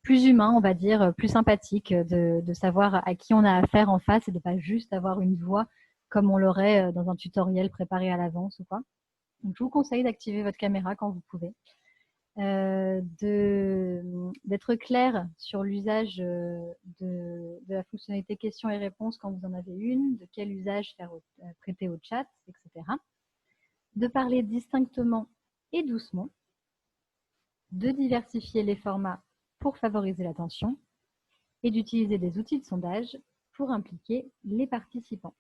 humain, on va dire, plus sympathique de savoir à qui on a affaire en face et de ne pas juste avoir une voix comme on l'aurait dans un tutoriel préparé à l'avance ou quoi. Donc, je vous conseille d'activer votre caméra quand vous pouvez. D'être clair sur l'usage de la fonctionnalité questions et réponses quand vous en avez une, de quel usage prêter au chat, etc. De parler distinctement et doucement, de diversifier les formats pour favoriser l'attention et d'utiliser des outils de sondage pour impliquer les participants.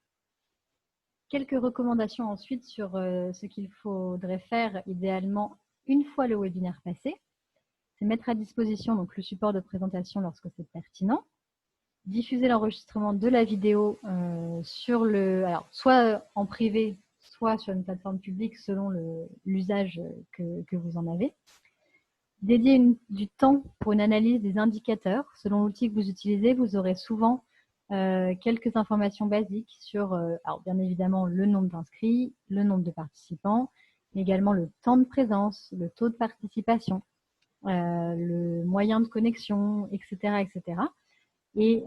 Quelques recommandations ensuite sur ce qu'il faudrait faire idéalement une fois le webinaire passé. C'est mettre à disposition donc, le support de présentation lorsque c'est pertinent, diffuser l'enregistrement de la vidéo soit en privé, soit sur une plateforme publique selon l'usage que vous en avez. Dédier du temps pour une analyse des indicateurs. Selon l'outil que vous utilisez, vous aurez souvent quelques informations basiques sur, alors bien évidemment, le nombre d'inscrits, le nombre de participants, mais également le temps de présence, le taux de participation, le moyen de connexion, etc., etc. Et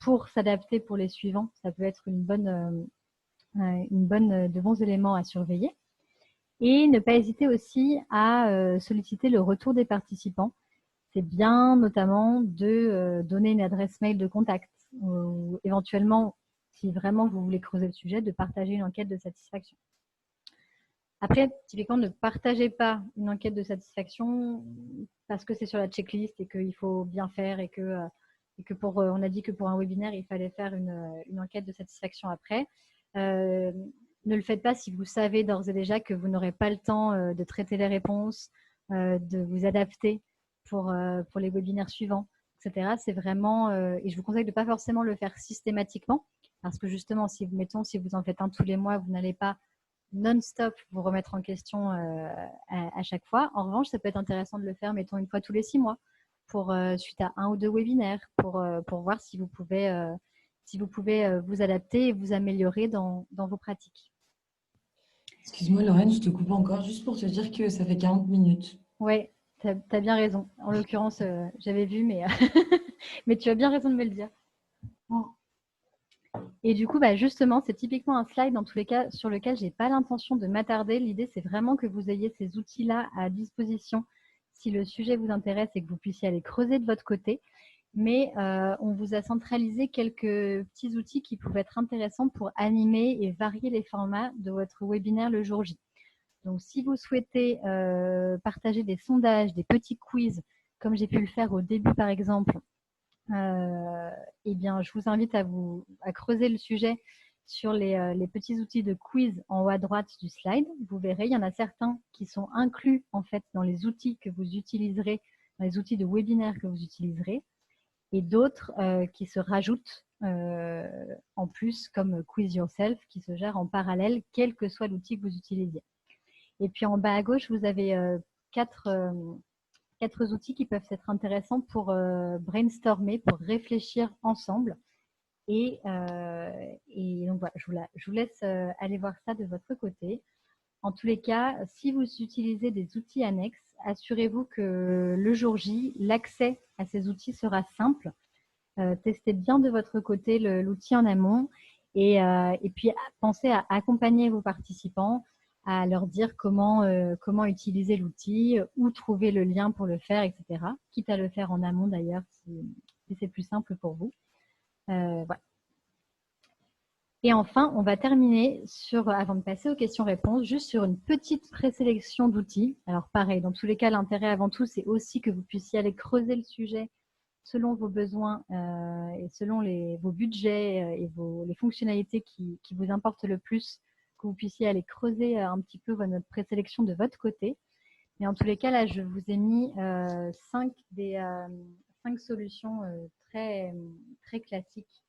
pour s'adapter pour les suivants, ça peut être de bons éléments à surveiller. Et ne pas hésiter aussi à solliciter le retour des participants. C'est bien notamment de donner une adresse mail de contact ou éventuellement, si vraiment vous voulez creuser le sujet, de partager une enquête de satisfaction. Après, typiquement, ne partagez pas une enquête de satisfaction parce que c'est sur la checklist et qu'il faut bien faire et que on a dit que pour un webinaire, il fallait faire une enquête de satisfaction après. Ne le faites pas si vous savez d'ores et déjà que vous n'aurez pas le temps de traiter les réponses, de vous adapter pour les webinaires suivants, etc. C'est vraiment, et je vous conseille de ne pas forcément le faire systématiquement, parce que justement, si vous en faites un tous les mois, vous n'allez pas non-stop vous remettre en question à chaque fois. En revanche, ça peut être intéressant de le faire, mettons, une fois tous les 6 mois, suite à 1 ou 2 webinaires, pour voir si vous pouvez vous adapter et vous améliorer dans vos pratiques. Excuse-moi, Lorraine, je te coupe encore juste pour te dire que ça fait 40 minutes. Oui, tu as bien raison. En l'occurrence, j'avais vu, mais, mais tu as bien raison de me le dire. Et du coup, justement, c'est typiquement un slide, dans tous les cas, sur lequel je n'ai pas l'intention de m'attarder. L'idée, c'est vraiment que vous ayez ces outils-là à disposition si le sujet vous intéresse et que vous puissiez aller creuser de votre côté. Mais on vous a centralisé quelques petits outils qui pouvaient être intéressants pour animer et varier les formats de votre webinaire le jour J. Donc, si vous souhaitez partager des sondages, des petits quiz, comme j'ai pu le faire au début, par exemple, eh bien, je vous invite à creuser le sujet sur les petits outils de quiz en haut à droite du slide. Vous verrez, il y en a certains qui sont inclus en fait dans les outils que vous utiliserez, dans les outils de webinaire que vous utiliserez, et d'autres qui se rajoutent en plus, comme Quiz Yourself, qui se gère en parallèle, quel que soit l'outil que vous utilisiez. Et puis en bas à gauche, vous avez quatre outils qui peuvent être intéressants pour brainstormer, pour réfléchir ensemble. Et donc voilà, je vous laisse aller voir ça de votre côté. En tous les cas, si vous utilisez des outils annexes, assurez-vous que le jour J, l'accès à ces outils sera simple. Testez bien de votre côté l'outil en amont et puis pensez à accompagner vos participants, à leur dire comment utiliser l'outil, où trouver le lien pour le faire, etc. Quitte à le faire en amont d'ailleurs, si c'est plus simple pour vous. Voilà. Et enfin, on va terminer avant de passer aux questions-réponses, juste sur une petite présélection d'outils. Alors pareil, dans tous les cas, l'intérêt avant tout, c'est aussi que vous puissiez aller creuser le sujet selon vos besoins et selon vos budgets et les fonctionnalités qui vous importent le plus, que vous puissiez aller creuser un petit peu votre présélection de votre côté. Mais en tous les cas, là, je vous ai mis 5 solutions très, très classiques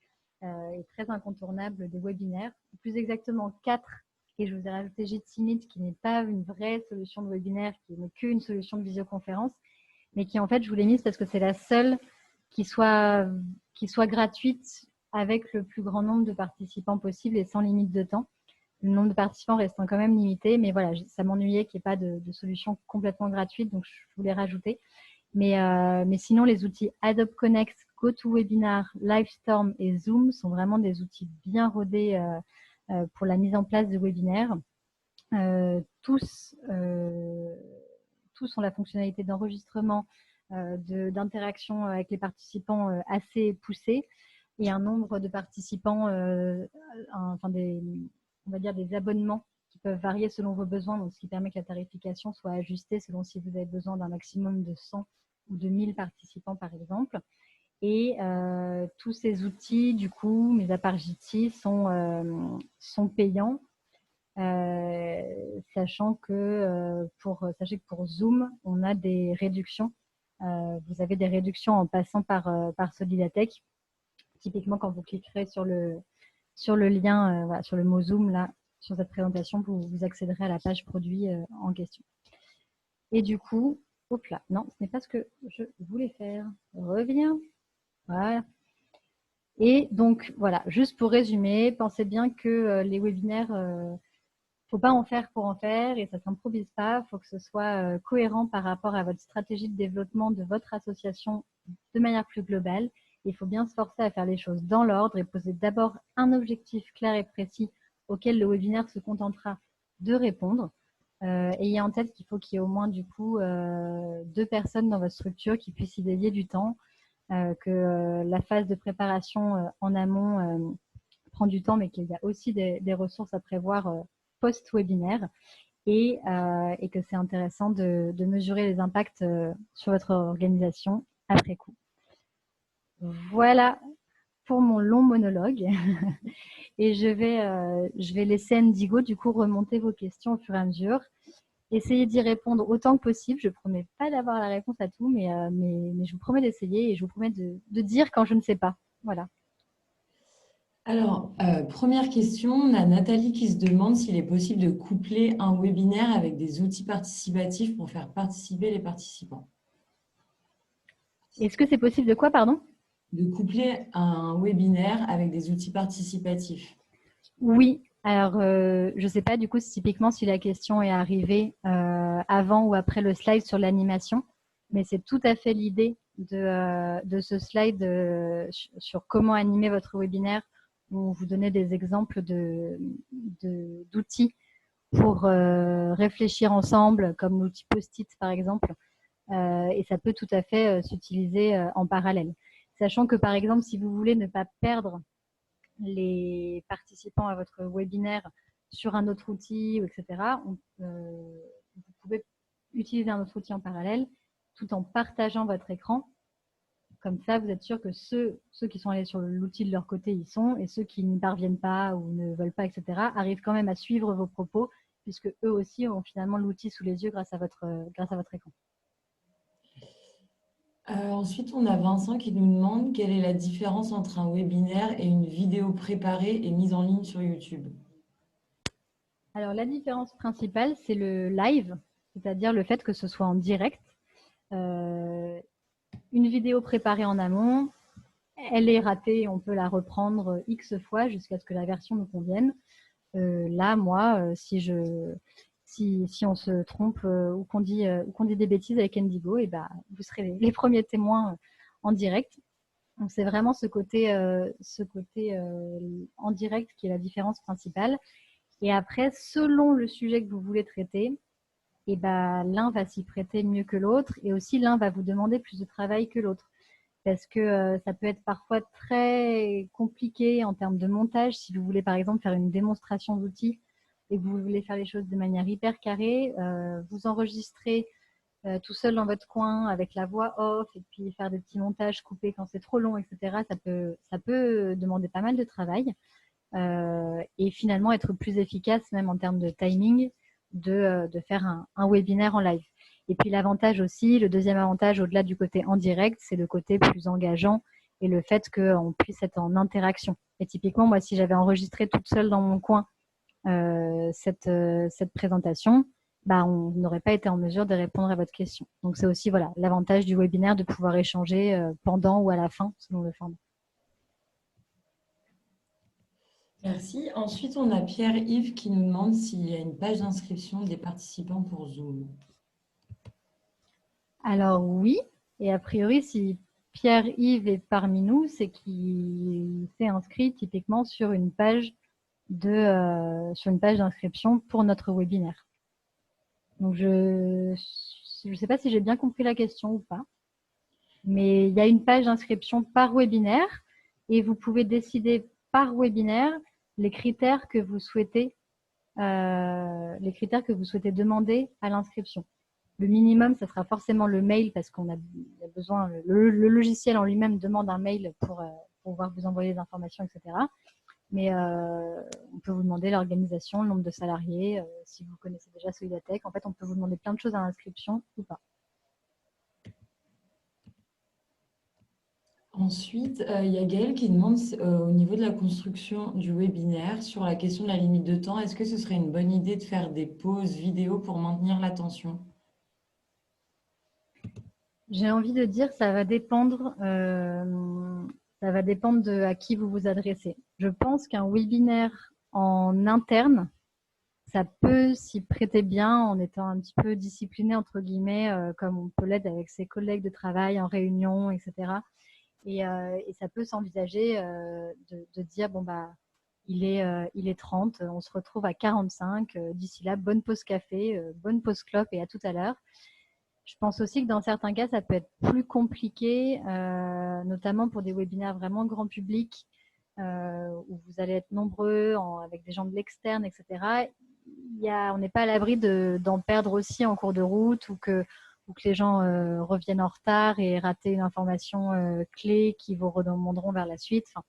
et très incontournables des webinaires. Plus exactement 4, et je vous ai rajouté Jitsi qui n'est pas une vraie solution de webinaire, qui n'est qu'une solution de visioconférence, mais qui en fait, je vous l'ai mise parce que c'est la seule qui soit gratuite avec le plus grand nombre de participants possible et sans limite de temps. Le nombre de participants restant quand même limité, mais voilà, ça m'ennuyait qu'il n'y ait pas de solution complètement gratuite, donc je voulais rajouter. Mais sinon, les outils Adobe Connect, GoToWebinar, Livestorm et Zoom sont vraiment des outils bien rodés pour la mise en place de webinaires. Tous ont la fonctionnalité d'enregistrement, d'interaction avec les participants assez poussée et un nombre de participants, on va dire des abonnements qui peuvent varier selon vos besoins, donc ce qui permet que la tarification soit ajustée selon si vous avez besoin d'un maximum de 100 ou de 1000 participants par exemple. Et tous ces outils, du coup, mis à part Jitsi, sont payants. Sachant que sachez que pour Zoom, on a des réductions. Vous avez des réductions en passant par Solidatech. Typiquement, quand vous cliquerez sur le lien, voilà, sur le mot Zoom, là, sur cette présentation, vous accéderez à la page produit en question. Et du coup, hop là, non, ce n'est pas ce que je voulais faire. Reviens. Voilà. Et donc, voilà, juste pour résumer, pensez bien que les webinaires faut pas en faire pour en faire et ça s'improvise pas. Il faut que ce soit cohérent par rapport à votre stratégie de développement de votre association de manière plus globale. Il faut bien se forcer à faire les choses dans l'ordre et poser d'abord un objectif clair et précis auquel le webinaire se contentera de répondre. Ayez en tête qu'il faut qu'il y ait au moins du coup 2 personnes dans votre structure qui puissent y dédier du temps, que la phase de préparation en amont prend du temps, mais qu'il y a aussi des ressources à prévoir post-webinaire et que c'est intéressant de mesurer les impacts sur votre organisation après coup. Voilà pour mon long monologue. Et je vais laisser Indigo du coup remonter vos questions au fur et à mesure. Essayez d'y répondre autant que possible. Je ne promets pas d'avoir la réponse à tout, mais je vous promets d'essayer et je vous promets de dire quand je ne sais pas. Voilà. Alors, première question, on a Nathalie qui se demande s'il est possible de coupler un webinaire avec des outils participatifs pour faire participer les participants. Est-ce que c'est possible de quoi, pardon? De coupler un webinaire avec des outils participatifs. Oui. Alors, je ne sais pas du coup typiquement si la question est arrivée avant ou après le slide sur l'animation, mais c'est tout à fait l'idée de ce slide sur comment animer votre webinaire, où vous donnez des exemples d'outils pour réfléchir ensemble, comme l'outil Post-it par exemple, et ça peut tout à fait s'utiliser en parallèle. Sachant que par exemple, si vous voulez ne pas perdre les participants à votre webinaire sur un autre outil, etc., vous pouvez utiliser un autre outil en parallèle tout en partageant votre écran. Comme ça, vous êtes sûr que ceux qui sont allés sur l'outil de leur côté, y sont, et ceux qui n'y parviennent pas ou ne veulent pas, etc., arrivent quand même à suivre vos propos, puisque eux aussi ont finalement l'outil sous les yeux grâce à votre écran. Ensuite, on a Vincent qui nous demande quelle est la différence entre un webinaire et une vidéo préparée et mise en ligne sur YouTube. Alors, la différence principale, c'est le live, c'est-à-dire le fait que ce soit en direct. Une vidéo préparée en amont, elle est ratée, on peut la reprendre X fois jusqu'à ce que la version nous convienne. Là, moi, si on se trompe ou qu'on dit des bêtises avec Indigo, et ben, vous serez les premiers témoins en direct. Donc, c'est vraiment ce côté en direct qui est la différence principale. Et après, selon le sujet que vous voulez traiter, et ben, l'un va s'y prêter mieux que l'autre et aussi l'un va vous demander plus de travail que l'autre. Parce que ça peut être parfois très compliqué en termes de montage. Si vous voulez par exemple faire une démonstration d'outils et que vous voulez faire les choses de manière hyper carrée, vous enregistrez tout seul dans votre coin avec la voix off et puis faire des petits montages coupés quand c'est trop long, etc. Ça peut demander pas mal de travail et finalement être plus efficace même en termes de timing de faire un webinaire en live. Et puis l'avantage aussi, le deuxième avantage au-delà du côté en direct, c'est le côté plus engageant et le fait qu'on puisse être en interaction. Et typiquement, moi, si j'avais enregistré toute seule dans mon coin cette présentation, bah, on n'aurait pas été en mesure de répondre à votre question. Donc c'est aussi voilà l'avantage du webinaire de pouvoir échanger pendant ou à la fin selon le format. Merci. Ensuite, on a Pierre-Yves qui nous demande s'il y a une page d'inscription des participants pour Zoom. Alors oui, et a priori, si Pierre-Yves est parmi nous, c'est qu'il s'est inscrit typiquement sur une page d'inscription pour notre webinaire. Donc je ne sais pas si j'ai bien compris la question ou pas, mais il y a une page d'inscription par webinaire et vous pouvez décider par webinaire les critères que vous souhaitez demander à l'inscription. Le minimum, ça sera forcément le mail parce qu'on a besoin, le logiciel en lui-même demande un mail pour pouvoir vous envoyer des informations, etc. Mais on peut vous demander l'organisation, le nombre de salariés, si vous connaissez déjà Solidatech. En fait, on peut vous demander plein de choses à l'inscription ou pas. Ensuite, il y a Gaëlle qui demande au niveau de la construction du webinaire, sur la question de la limite de temps, est-ce que ce serait une bonne idée de faire des pauses vidéo pour maintenir l'attention? J'ai envie de dire ça va dépendre de à qui vous vous adressez. Je pense qu'un webinaire en interne, ça peut s'y prêter bien en étant un petit peu discipliné, entre guillemets, comme on peut l'être avec ses collègues de travail en réunion, etc. Et ça peut s'envisager de dire, bon, bah, il est 30, on se retrouve à 45. D'ici là, bonne pause café, bonne pause clope et à tout à l'heure. Je pense aussi que dans certains cas, ça peut être plus compliqué, notamment pour des webinaires vraiment grand public, où vous allez être nombreux avec des gens de l'externe, etc. On n'est pas à l'abri d'en perdre aussi en cours de route ou que les gens reviennent en retard et rater une information clé qui vous redemanderont vers la suite. Enfin,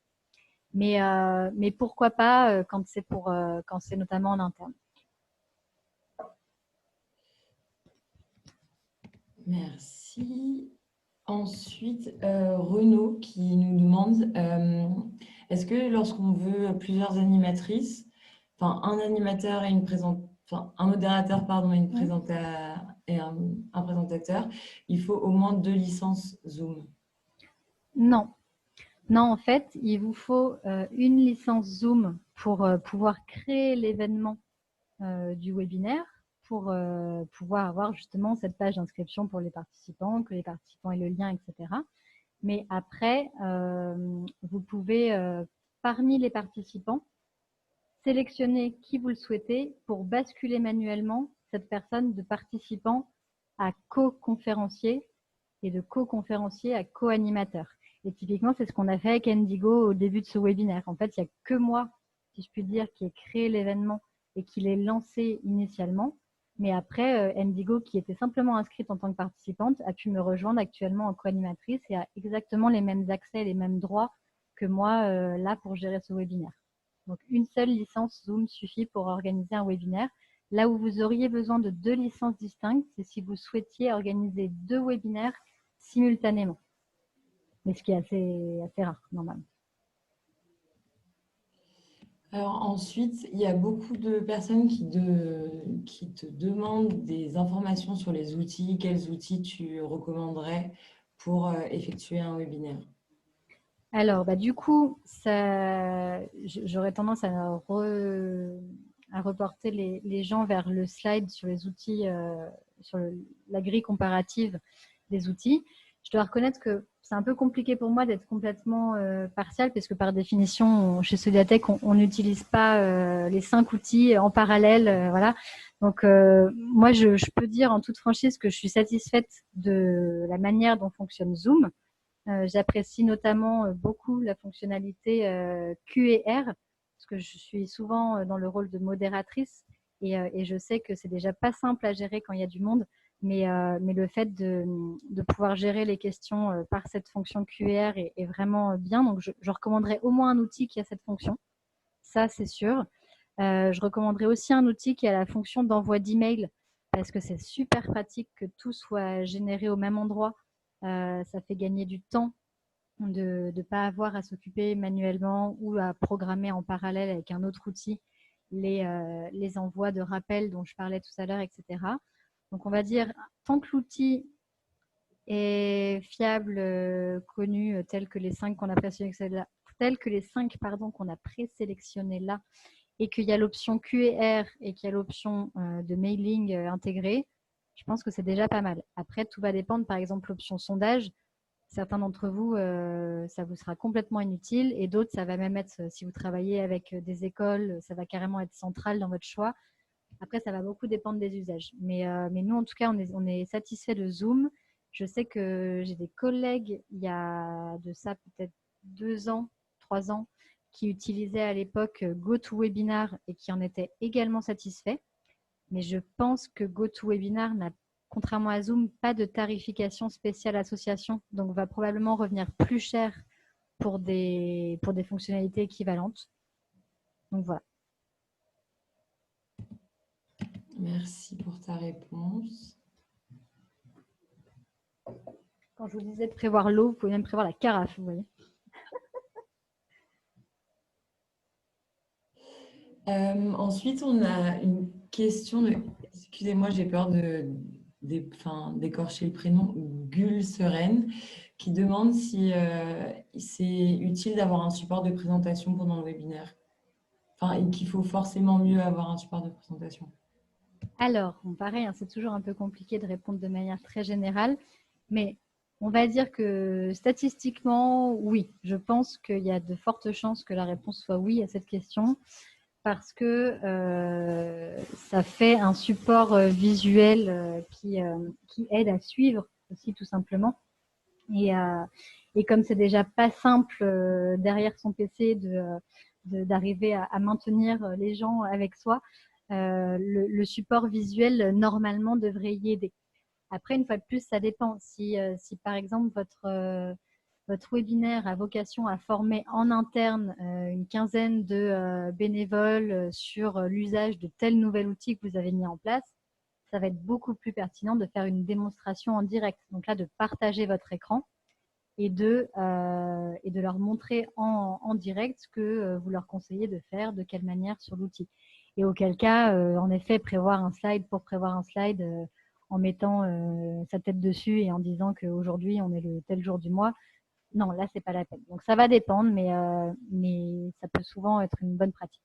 mais pourquoi pas quand c'est notamment en interne. Merci. Ensuite, Renaud qui nous demande, est-ce que lorsqu'on veut plusieurs animatrices, enfin un animateur et un modérateur pardon, et, un présentateur, il faut au moins 2 licences Zoom? Non. Non, en fait, il vous faut une licence Zoom pour pouvoir créer l'événement du webinaire, pour pouvoir avoir justement cette page d'inscription pour les participants, que les participants aient le lien, etc. Mais après, vous pouvez, parmi les participants, sélectionner qui vous le souhaitez pour basculer manuellement cette personne de participant à co-conférencier et de co-conférencier à co-animateur. Et typiquement, c'est ce qu'on a fait avec Indigo au début de ce webinaire. En fait, il n'y a que moi, si je puis dire, qui ai créé l'événement et qui l'ai lancé initialement. Mais après, Indigo, qui était simplement inscrite en tant que participante, a pu me rejoindre actuellement en co-animatrice et a exactement les mêmes accès et les mêmes droits que moi là pour gérer ce webinaire. Donc, une seule licence Zoom suffit pour organiser un webinaire. Là où vous auriez besoin de 2 licences distinctes, c'est si vous souhaitiez organiser 2 webinaires simultanément. Mais ce qui est assez rare, normalement. Alors ensuite, il y a beaucoup de personnes qui te demandent des informations sur les outils. Quels outils tu recommanderais pour effectuer un webinaire? Alors, bah, du coup, j'aurais tendance à reporter les gens vers le slide sur les outils, sur la grille comparative des outils. Je dois reconnaître que c'est un peu compliqué pour moi d'être complètement partial, parce que par définition, chez Sodiatech, on n'utilise pas les 5 outils en parallèle. Voilà. Donc, moi, je peux dire en toute franchise que je suis satisfaite de la manière dont fonctionne Zoom. J'apprécie notamment beaucoup la fonctionnalité Q&R, parce que je suis souvent dans le rôle de modératrice et je sais que c'est déjà pas simple à gérer quand il y a du monde, mais le fait de pouvoir gérer les questions par cette fonction Q&R est vraiment bien. Donc, je recommanderais au moins un outil qui a cette fonction, ça c'est sûr. Je recommanderais aussi un outil qui a la fonction d'envoi d'email, parce que c'est super pratique que tout soit généré au même endroit. Ça fait gagner du temps de ne pas avoir à s'occuper manuellement ou à programmer en parallèle avec un autre outil les envois de rappel dont je parlais tout à l'heure, etc. Donc, on va dire, tant que l'outil est fiable, connu, tel que les 5 qu'on a présélectionnés là, et qu'il y a l'option Q&R et qu'il y a l'option de mailing intégrée, je pense que c'est déjà pas mal. Après, tout va dépendre. Par exemple, l'option sondage, certains d'entre vous, ça vous sera complètement inutile, et d'autres, ça va même être, si vous travaillez avec des écoles, ça va carrément être central dans votre choix. Après, ça va beaucoup dépendre des usages. Mais nous, en tout cas, on est satisfait de Zoom. Je sais que j'ai des collègues, il y a de ça peut-être 2 ans, 3 ans, qui utilisaient à l'époque GoToWebinar et qui en étaient également satisfaits. Mais je pense que GoToWebinar n'a, contrairement à Zoom, pas de tarification spéciale association, donc va probablement revenir plus cher pour des fonctionnalités équivalentes. Donc voilà. Merci pour ta réponse. Quand je vous disais de prévoir l'eau, vous pouvez même prévoir la carafe, vous voyez. Ensuite, on a une question de, excusez-moi, j'ai peur d'écorcher le prénom, Gul Seren, qui demande si c'est utile d'avoir un support de présentation pendant le webinaire. enfin, et qu'il faut forcément mieux avoir un support de présentation? Alors, bon, pareil, hein, c'est toujours un peu compliqué de répondre de manière très générale, mais on va dire que statistiquement, oui, je pense qu'il y a de fortes chances que la réponse soit oui à cette question, parce que ça fait un support visuel qui aide à suivre aussi tout simplement. Et comme c'est déjà pas simple derrière son PC d'arriver à maintenir les gens avec soi, le support visuel normalement devrait y aider. Après, une fois de plus, ça dépend. Si par exemple votre webinaire a vocation à former en interne une quinzaine de bénévoles sur l'usage de tel nouvel outil que vous avez mis en place, ça va être beaucoup plus pertinent de faire une démonstration en direct. Donc là, de partager votre écran et de leur montrer en direct ce que vous leur conseillez de faire, de quelle manière sur l'outil. Et auquel cas, en effet, prévoir un slide pour prévoir un slide en mettant sa tête dessus et en disant qu'aujourd'hui, on est le tel jour du mois, non, là, c'est pas la peine. Donc, ça va dépendre, mais ça peut souvent être une bonne pratique.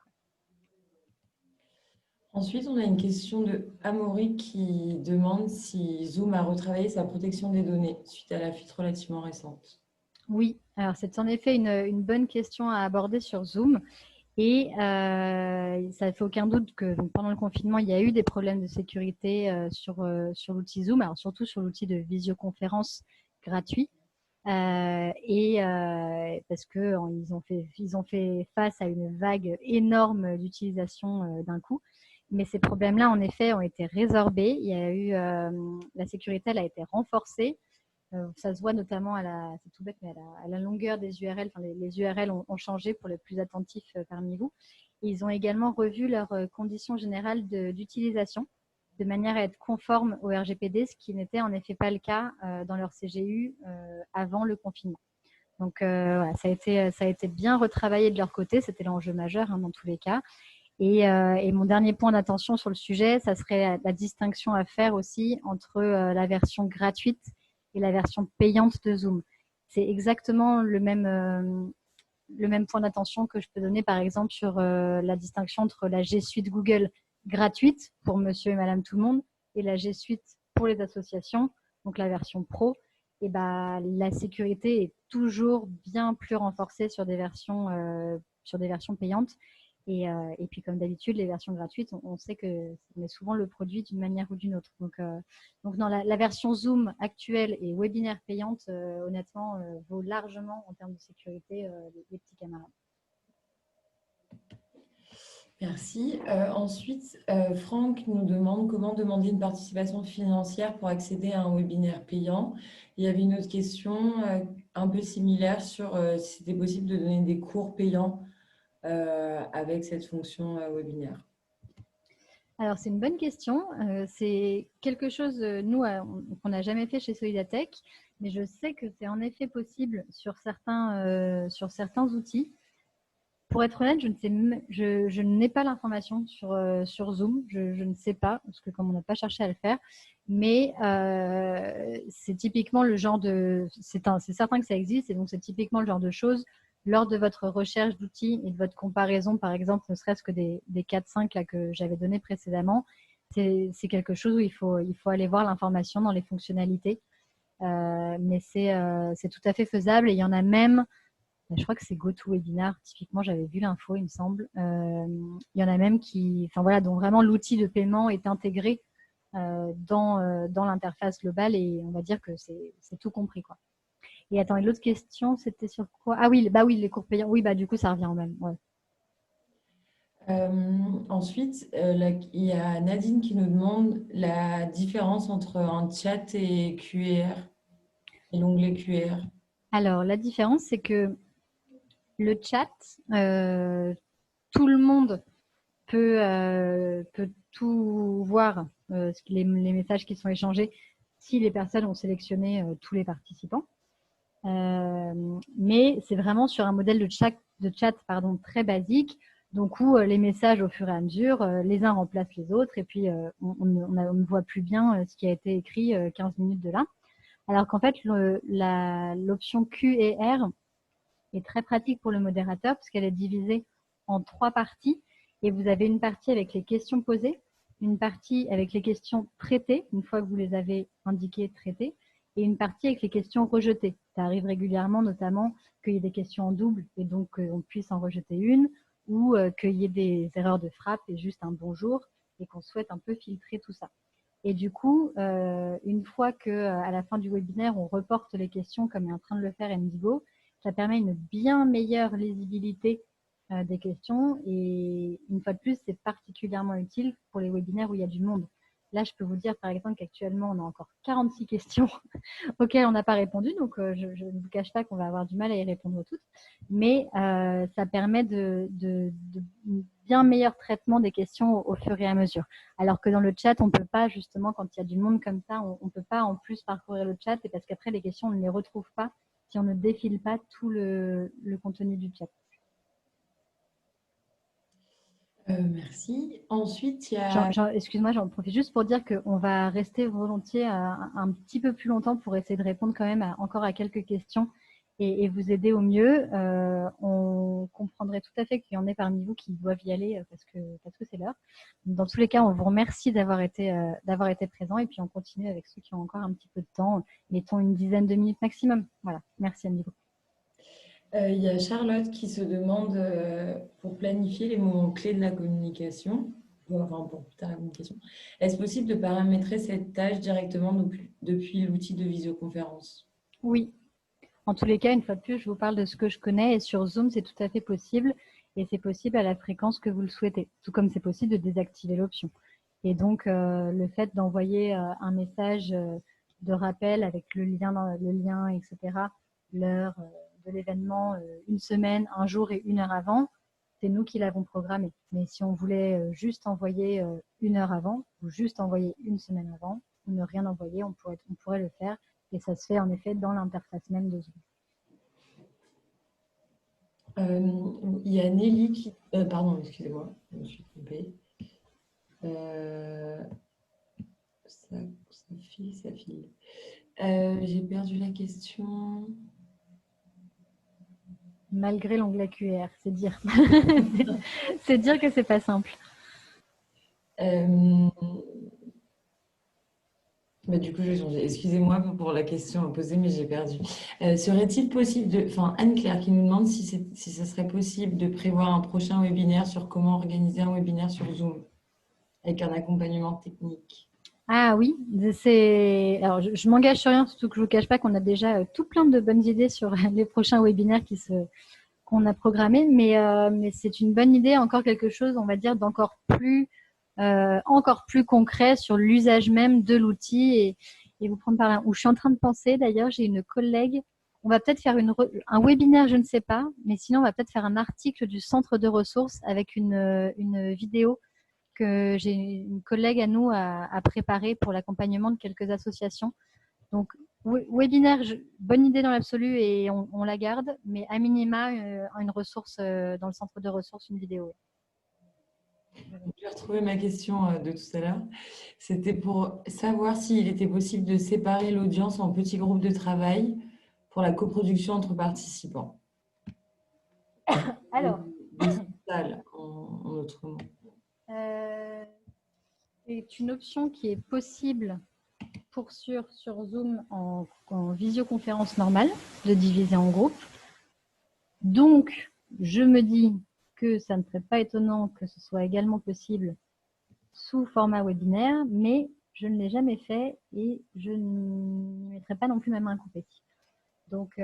Ensuite, on a une question de Amaury qui demande si Zoom a retravaillé sa protection des données suite à la fuite relativement récente. Oui, alors c'est en effet une bonne question à aborder sur Zoom. Et ça ne fait aucun doute que donc, pendant le confinement, il y a eu des problèmes de sécurité sur l'outil Zoom, alors surtout sur l'outil de visioconférence gratuit. Parce que ils ont fait face à une vague énorme d'utilisation d'un coup. Mais ces problèmes-là, en effet, ont été résorbés. Il y a eu la sécurité, elle a été renforcée. Ça se voit notamment c'est tout bête, mais à la longueur des URL. Enfin, les URL ont changé pour les plus attentifs parmi vous. Et ils ont également revu leurs conditions générales d'utilisation de manière à être conformes au RGPD, ce qui n'était en effet pas le cas dans leur CGU avant le confinement. Donc, voilà, ça a été bien retravaillé de leur côté. C'était l'enjeu majeur dans tous les cas. Et mon dernier point d'attention sur le sujet, ça serait la distinction à faire aussi entre la version gratuite et la version payante de Zoom. C'est exactement le même point d'attention que je peux donner par exemple sur la distinction entre la G Suite Google gratuite pour monsieur et madame tout le monde et la G Suite pour les associations, donc la version pro. Et la sécurité est toujours bien plus renforcée sur des versions payantes. Et puis, comme d'habitude, les versions gratuites, on sait que on est souvent le produit d'une manière ou d'une autre. Donc non, la version Zoom actuelle et webinaire payante, honnêtement, vaut largement en termes de sécurité les petits camarades. Merci. Ensuite, Franck nous demande comment demander une participation financière pour accéder à un webinaire payant. Il y avait une autre question un peu similaire sur si c'était possible de donner des cours payants avec cette fonction webinaire. Alors, c'est une bonne question. C'est quelque chose, nous, qu'on n'a jamais fait chez Solidatech, mais je sais que c'est en effet possible sur certains outils. Pour être honnête, je n'ai pas l'information sur Zoom. Je ne sais pas, parce que comme on n'a pas cherché à le faire, mais c'est typiquement le genre de... C'est certain que ça existe, et donc c'est typiquement le genre de choses, lors de votre recherche d'outils et de votre comparaison, par exemple, ne serait-ce que des 4-5 là, que j'avais donné précédemment, c'est quelque chose où il faut aller voir l'information dans les fonctionnalités. Mais c'est tout à fait faisable, et il y en a même... Je crois que c'est GoToWebinar. Typiquement, j'avais vu l'info, il me semble. Il y en a même dont vraiment l'outil de paiement est intégré dans l'interface globale, et on va dire que c'est tout compris, quoi. Et attends, et l'autre question, c'était sur quoi? Ah oui, les cours payants. Oui, du coup, ça revient au même. Ouais. Ensuite, il y a Nadine qui nous demande la différence entre un chat et QR, et l'onglet QR. Alors, la différence, c'est que le chat, tout le monde peut tout voir, les messages qui sont échangés, si les personnes ont sélectionné tous les participants. Mais c'est vraiment sur un modèle de chat très basique, donc où les messages au fur et à mesure, les uns remplacent les autres, et puis on ne voit plus bien ce qui a été écrit 15 minutes de là. Alors qu'en fait, l'option Q et R est très pratique pour le modérateur, puisqu'elle est divisée en 3 parties. Et vous avez une partie avec les questions posées, une partie avec les questions traitées, une fois que vous les avez indiquées, traitées, et une partie avec les questions rejetées. Ça arrive régulièrement, notamment, qu'il y ait des questions en double et donc qu'on puisse en rejeter une, ou qu'il y ait des erreurs de frappe et juste un bonjour et qu'on souhaite un peu filtrer tout ça. Et du coup, une fois qu'à la fin du webinaire, on reporte les questions comme est en train de le faire Indigo, ça permet une bien meilleure lisibilité des questions. Et une fois de plus, c'est particulièrement utile pour les webinaires où il y a du monde. Là, je peux vous dire, par exemple, qu'actuellement, on a encore 46 questions auxquelles on n'a pas répondu. Donc, je ne vous cache pas qu'on va avoir du mal à y répondre toutes. Mais ça permet de bien meilleur traitement des questions au fur et à mesure. Alors que dans le chat, on ne peut pas, justement, quand il y a du monde comme ça, on ne peut pas en plus parcourir le chat. Et parce qu'après, les questions, on ne les retrouve pas si on ne défile pas tout le contenu du chat. Merci. Ensuite, il y a… Excuse-moi, j'en profite juste pour dire qu'on va rester volontiers un petit peu plus longtemps pour essayer de répondre quand même encore à quelques questions et vous aider au mieux. On comprendrait tout à fait qu'il y en ait parmi vous qui doivent y aller parce que c'est l'heure. Dans tous les cas, on vous remercie d'avoir été présent et puis on continue avec ceux qui ont encore un petit peu de temps. Mettons une dizaine de minutes maximum. Voilà. Merci Anne-Ligo. Il y a Charlotte qui se demande, pour planifier les moments clés de la communication, enfin pour plus tard la communication, est-ce possible de paramétrer cette tâche directement depuis l'outil de visioconférence? Oui. En tous les cas, une fois de plus, je vous parle de ce que je connais et sur Zoom, c'est tout à fait possible et c'est possible à la fréquence que vous le souhaitez, tout comme c'est possible de désactiver l'option. Et donc, le fait d'envoyer un message de rappel avec le lien, etc., l'heure de l'événement, une semaine, un jour et une heure avant, c'est nous qui l'avons programmé. Mais si on voulait juste envoyer une heure avant ou juste envoyer une semaine avant ou ne rien envoyer, on pourrait le faire. Et ça se fait en effet dans l'interface même de Zoom. Il y a Nelly qui… pardon, excusez-moi, je me suis trompée. Ça file. J'ai perdu la question. Malgré l'onglet QR, c'est dire. C'est dire que c'est pas simple. Du coup, je vais changer. Excusez-moi pour la question posée, mais j'ai perdu. Serait-il possible de… Enfin, Anne-Claire qui nous demande si ce serait possible de prévoir un prochain webinaire sur comment organiser un webinaire sur Zoom avec un accompagnement technique. Ah oui, alors je m'engage sur rien, surtout que je ne vous cache pas qu'on a déjà tout plein de bonnes idées sur les prochains webinaires qu'on a programmés, mais c'est une bonne idée, encore quelque chose, on va dire, d'encore plus concret sur l'usage même de l'outil et vous prendre par là. Où je suis en train de penser, d'ailleurs, j'ai une collègue, on va peut-être faire un webinaire, je ne sais pas, mais sinon on va peut-être faire un article du centre de ressources avec une vidéo que j'ai une collègue à nous à préparer pour l'accompagnement de quelques associations. Donc, webinaire, bonne idée dans l'absolu et on la garde, mais à minima, une ressource dans le centre de ressources, une vidéo. J'ai retrouvé ma question de tout à l'heure. C'était pour savoir s'il était possible de séparer l'audience en petits groupes de travail pour la coproduction entre participants. Alors, des salles, en autre mot. C'est une option qui est possible sur Zoom en visioconférence normale, de diviser en groupes. Donc, je me dis que ça ne serait pas étonnant que ce soit également possible sous format webinaire, mais je ne l'ai jamais fait et je ne mettrai pas non plus ma main à couper. Donc,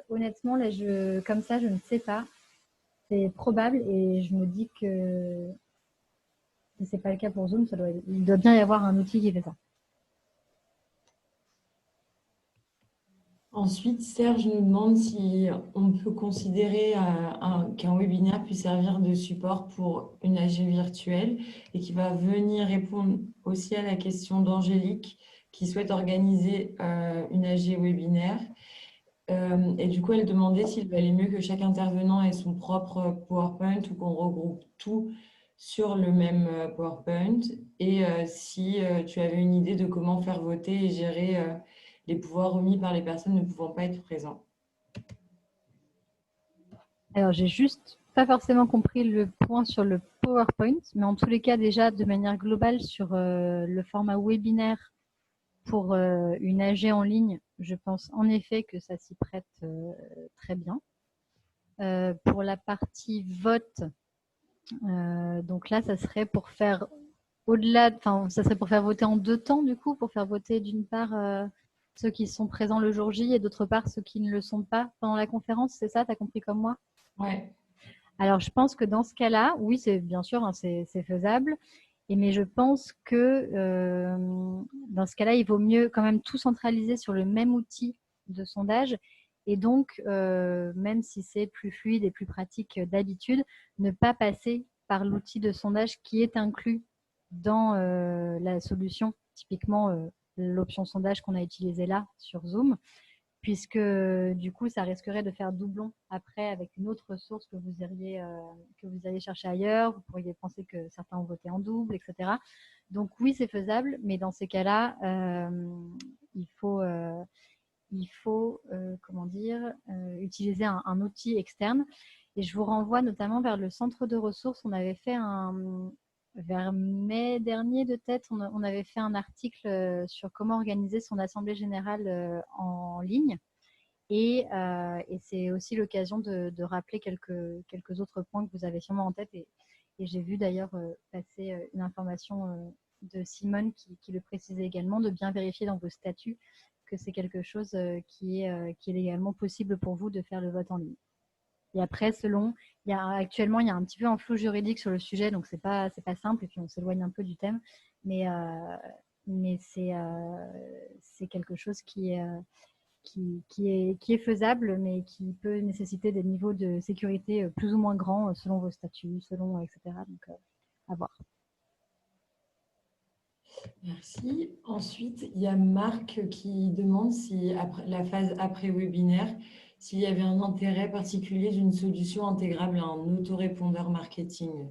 honnêtement, là, comme ça, je ne sais pas. C'est probable et je me dis que si ce n'est pas le cas pour Zoom, il doit bien y avoir un outil qui fait ça. Ensuite, Serge nous demande si on peut considérer qu'un webinaire puisse servir de support pour une AG virtuelle et qui va venir répondre aussi à la question d'Angélique qui souhaite organiser une AG webinaire. Et du coup, elle demandait s'il valait mieux que chaque intervenant ait son propre PowerPoint ou qu'on regroupe tout sur le même PowerPoint et si tu avais une idée de comment faire voter et gérer les pouvoirs remis par les personnes ne pouvant pas être présentes. Alors, j'ai juste pas forcément compris le point sur le PowerPoint, mais en tous les cas, déjà, de manière globale, sur le format webinaire pour une AG en ligne, je pense en effet que ça s'y prête très bien. Pour la partie vote, donc là, ça serait pour faire ça serait pour faire voter en 2 temps, du coup, pour faire voter d'une part ceux qui sont présents le jour J et d'autre part ceux qui ne le sont pas pendant la conférence, c'est ça? Tu as compris comme moi? Ouais. Alors, je pense que dans ce cas-là, oui, c'est bien sûr, hein, c'est faisable. Mais je pense que dans ce cas-là, il vaut mieux quand même tout centraliser sur le même outil de sondage. Et donc, même si c'est plus fluide et plus pratique d'habitude, ne pas passer par l'outil de sondage qui est inclus dans la solution, typiquement l'option sondage qu'on a utilisée là sur Zoom, puisque du coup, ça risquerait de faire doublon après avec une autre ressource que vous iriez chercher ailleurs. Vous pourriez penser que certains ont voté en double, etc. Donc oui, c'est faisable, mais dans ces cas-là, il faut comment dire, utiliser un outil externe. Et je vous renvoie notamment vers le centre de ressources. On avait fait vers mai dernier de tête, on avait fait un article sur comment organiser son assemblée générale en ligne. Et c'est aussi l'occasion de rappeler quelques autres points que vous avez sûrement en tête. Et j'ai vu d'ailleurs passer une information de Simone qui le précisait également, de bien vérifier dans vos statuts que c'est quelque chose qui est légalement possible pour vous de faire le vote en ligne. Et après, actuellement, il y a un petit peu un flou juridique sur le sujet, donc c'est pas simple, et puis on s'éloigne un peu du thème, mais c'est quelque chose qui est faisable, mais qui peut nécessiter des niveaux de sécurité plus ou moins grands selon vos statuts, selon etc. Donc, à voir. Merci. Ensuite, il y a Marc qui demande si, après la phase après-webinaire, s'il y avait un intérêt particulier d'une solution intégrable à un autorépondeur marketing.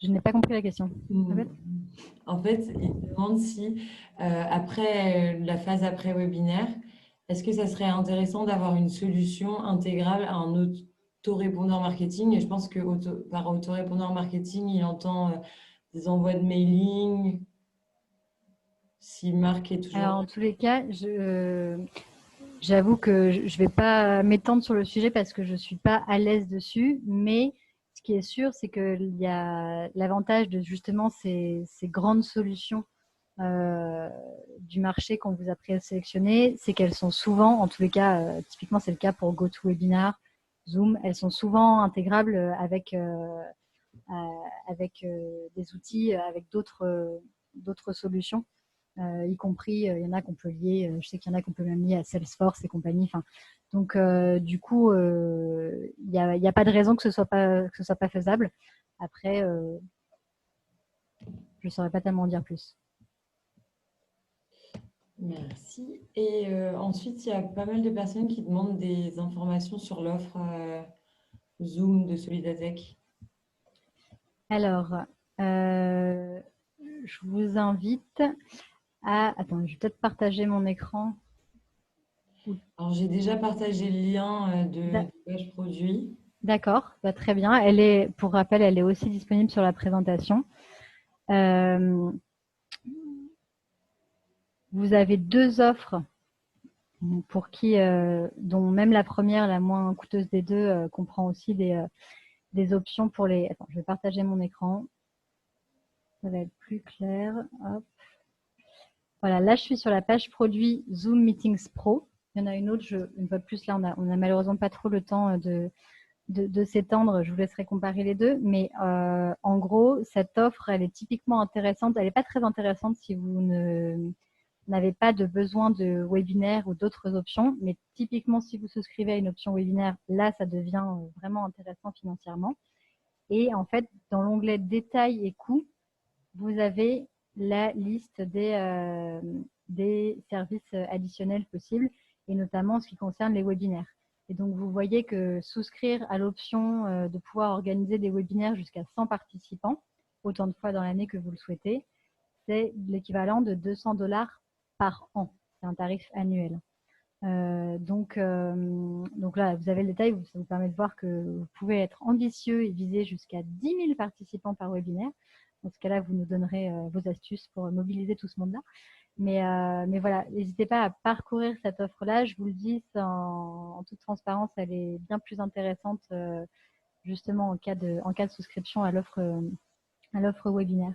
Je n'ai pas compris la question. En fait, il demande si, après la phase après-webinaire, est-ce que ça serait intéressant d'avoir une solution intégrable à un autorépondeur marketing? Et je pense que par autorépondeur marketing, il entend des envois de mailing. Si Marc est toujours... Alors, en tous les cas, j'avoue que je ne vais pas m'étendre sur le sujet parce que je ne suis pas à l'aise dessus, mais ce qui est sûr, c'est qu'il y a l'avantage de justement ces grandes solutions du marché qu'on vous a présélectionnées, c'est qu'elles sont souvent, en tous les cas, typiquement c'est le cas pour GoToWebinar, Zoom, elles sont souvent intégrables avec des outils, avec d'autres solutions. Y compris, il y en a qu'on peut lier, je sais qu'il y en a qu'on peut même lier à Salesforce et compagnie. Enfin, donc, du coup, il n'y a pas de raison que ce soit pas faisable. Après, je ne saurais pas tellement en dire plus. Merci. Et ensuite, il y a pas mal de personnes qui demandent des informations sur l'offre Zoom de Solidatech. Alors, je vous invite à... Attends, je vais peut-être partager mon écran. Alors, j'ai déjà partagé le lien de page produit. D'accord, bah, très bien. Pour rappel, elle est aussi disponible sur la présentation. Vous avez 2 offres pour dont même la première, la moins coûteuse des deux, comprend aussi des options pour les... Attends, je vais partager mon écran. Ça va être plus clair. Hop. Voilà, là, je suis sur la page produit Zoom Meetings Pro. Il y en a une autre, une fois de plus, là, on n'a malheureusement pas trop le temps de s'étendre. Je vous laisserai comparer les deux. Mais en gros, cette offre, elle est typiquement intéressante. Elle n'est pas très intéressante si vous n'avez pas de besoin de webinaire ou d'autres options. Mais typiquement, si vous souscrivez à une option webinaire, là, ça devient vraiment intéressant financièrement. Et en fait, dans l'onglet détails et coûts, vous avez la liste des services additionnels possibles, et notamment en ce qui concerne les webinaires. Et donc, vous voyez que souscrire à l'option de pouvoir organiser des webinaires jusqu'à 100 participants, autant de fois dans l'année que vous le souhaitez, c'est l'équivalent de $200 par an. C'est un tarif annuel. Donc là, vous avez le détail, ça vous permet de voir que vous pouvez être ambitieux et viser jusqu'à 10 000 participants par webinaire. Dans ce cas-là, vous nous donnerez vos astuces pour mobiliser tout ce monde-là. Mais voilà, n'hésitez pas à parcourir cette offre-là. Je vous le dis, en toute transparence, elle est bien plus intéressante justement en cas de souscription à l'offre webinaire.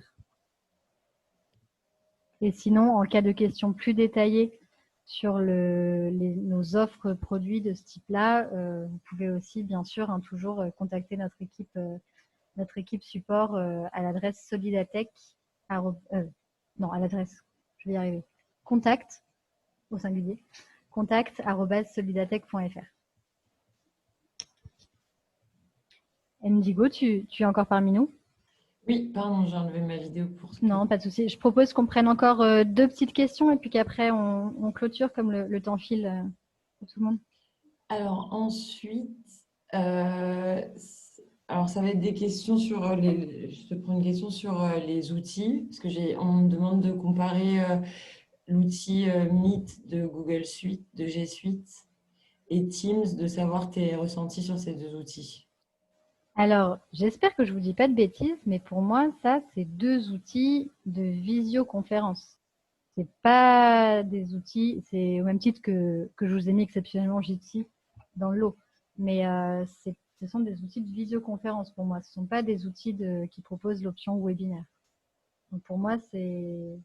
Et sinon, en cas de questions plus détaillées sur nos offres produits de ce type-là, vous pouvez aussi, bien sûr, toujours contacter notre équipe support à l'adresse solidatech. Non, à l'adresse, je vais y arriver. Contact, au singulier, contact@solidatech.fr. Indigo, tu es encore parmi nous? Oui, pardon, j'ai enlevé ma vidéo pour ça. Non, pas de souci. Je propose qu'on prenne encore 2 petites questions et puis qu'après on clôture comme le temps file pour tout le monde. Alors ensuite, alors ça va être des questions sur je te prends une question sur les outils, parce que on me demande de comparer l'outil Meet de Google Suite, de G Suite, et Teams, de savoir tes ressentis sur ces deux outils. Alors, j'espère que je vous dis pas de bêtises, mais pour moi, ça, c'est 2 outils de visioconférence. C'est pas des outils, c'est au même titre que je vous ai mis exceptionnellement Jitsi dans le lot. Mais ce sont des outils de visioconférence pour moi. Ce ne sont pas des outils qui proposent l'option webinaire. Donc pour moi, c'est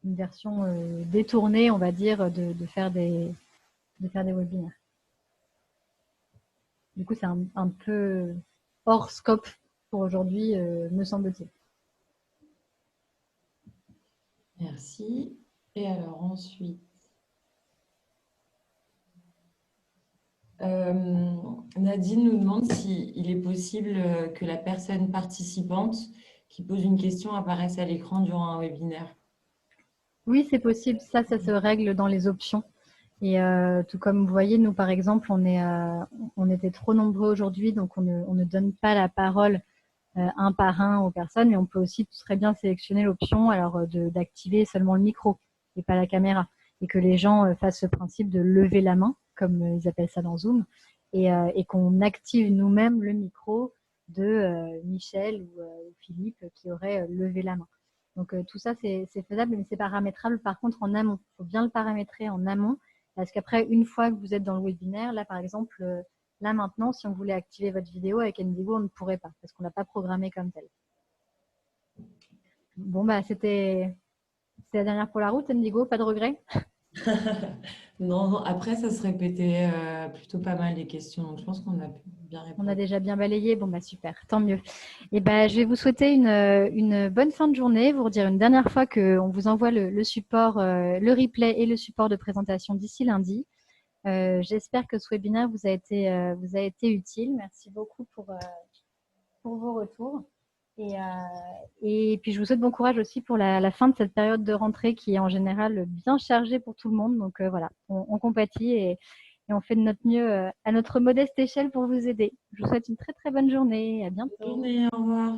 une version détournée, on va dire, de faire des webinaires. Du coup, c'est un peu hors scope pour aujourd'hui, me semble-t-il. Merci. Et alors ensuite, Nadine nous demande s'il est possible que la personne participante qui pose une question apparaisse à l'écran durant un webinaire. Oui, c'est possible. Ça se règle dans les options. Et tout comme vous voyez, nous, par exemple, on était trop nombreux aujourd'hui, donc on ne donne pas la parole un par un aux personnes, mais on peut aussi très bien sélectionner l'option d'activer seulement le micro et pas la caméra, et que les gens fassent ce principe de lever la main, comme ils appellent ça dans Zoom, et qu'on active nous-mêmes le micro de Michel ou Philippe qui auraient levé la main. Donc tout ça, c'est faisable, mais c'est paramétrable par contre en amont. Il faut bien le paramétrer en amont, parce qu'après, une fois que vous êtes dans le webinaire, là par exemple, là maintenant, si on voulait activer votre vidéo avec Indigo, on ne pourrait pas, parce qu'on ne l'a pas programmé comme tel. Bon, bah c'était la dernière pour la route, Indigo, pas de regret? Non, non, après, ça se répétait plutôt pas mal les questions, donc je pense qu'on a bien répondu. On a déjà bien balayé, bon bah super, tant mieux. Et ben je vais vous souhaiter une bonne fin de journée, vous redire une dernière fois qu'on vous envoie le support, le replay et le support de présentation d'ici lundi. J'espère que ce webinaire vous a été utile. Merci beaucoup pour vos retours. Et puis, je vous souhaite bon courage aussi pour la fin de cette période de rentrée qui est en général bien chargée pour tout le monde. Donc voilà, on compatit et on fait de notre mieux à notre modeste échelle pour vous aider. Je vous souhaite une très très bonne journée. À bientôt. Bonne journée, au revoir.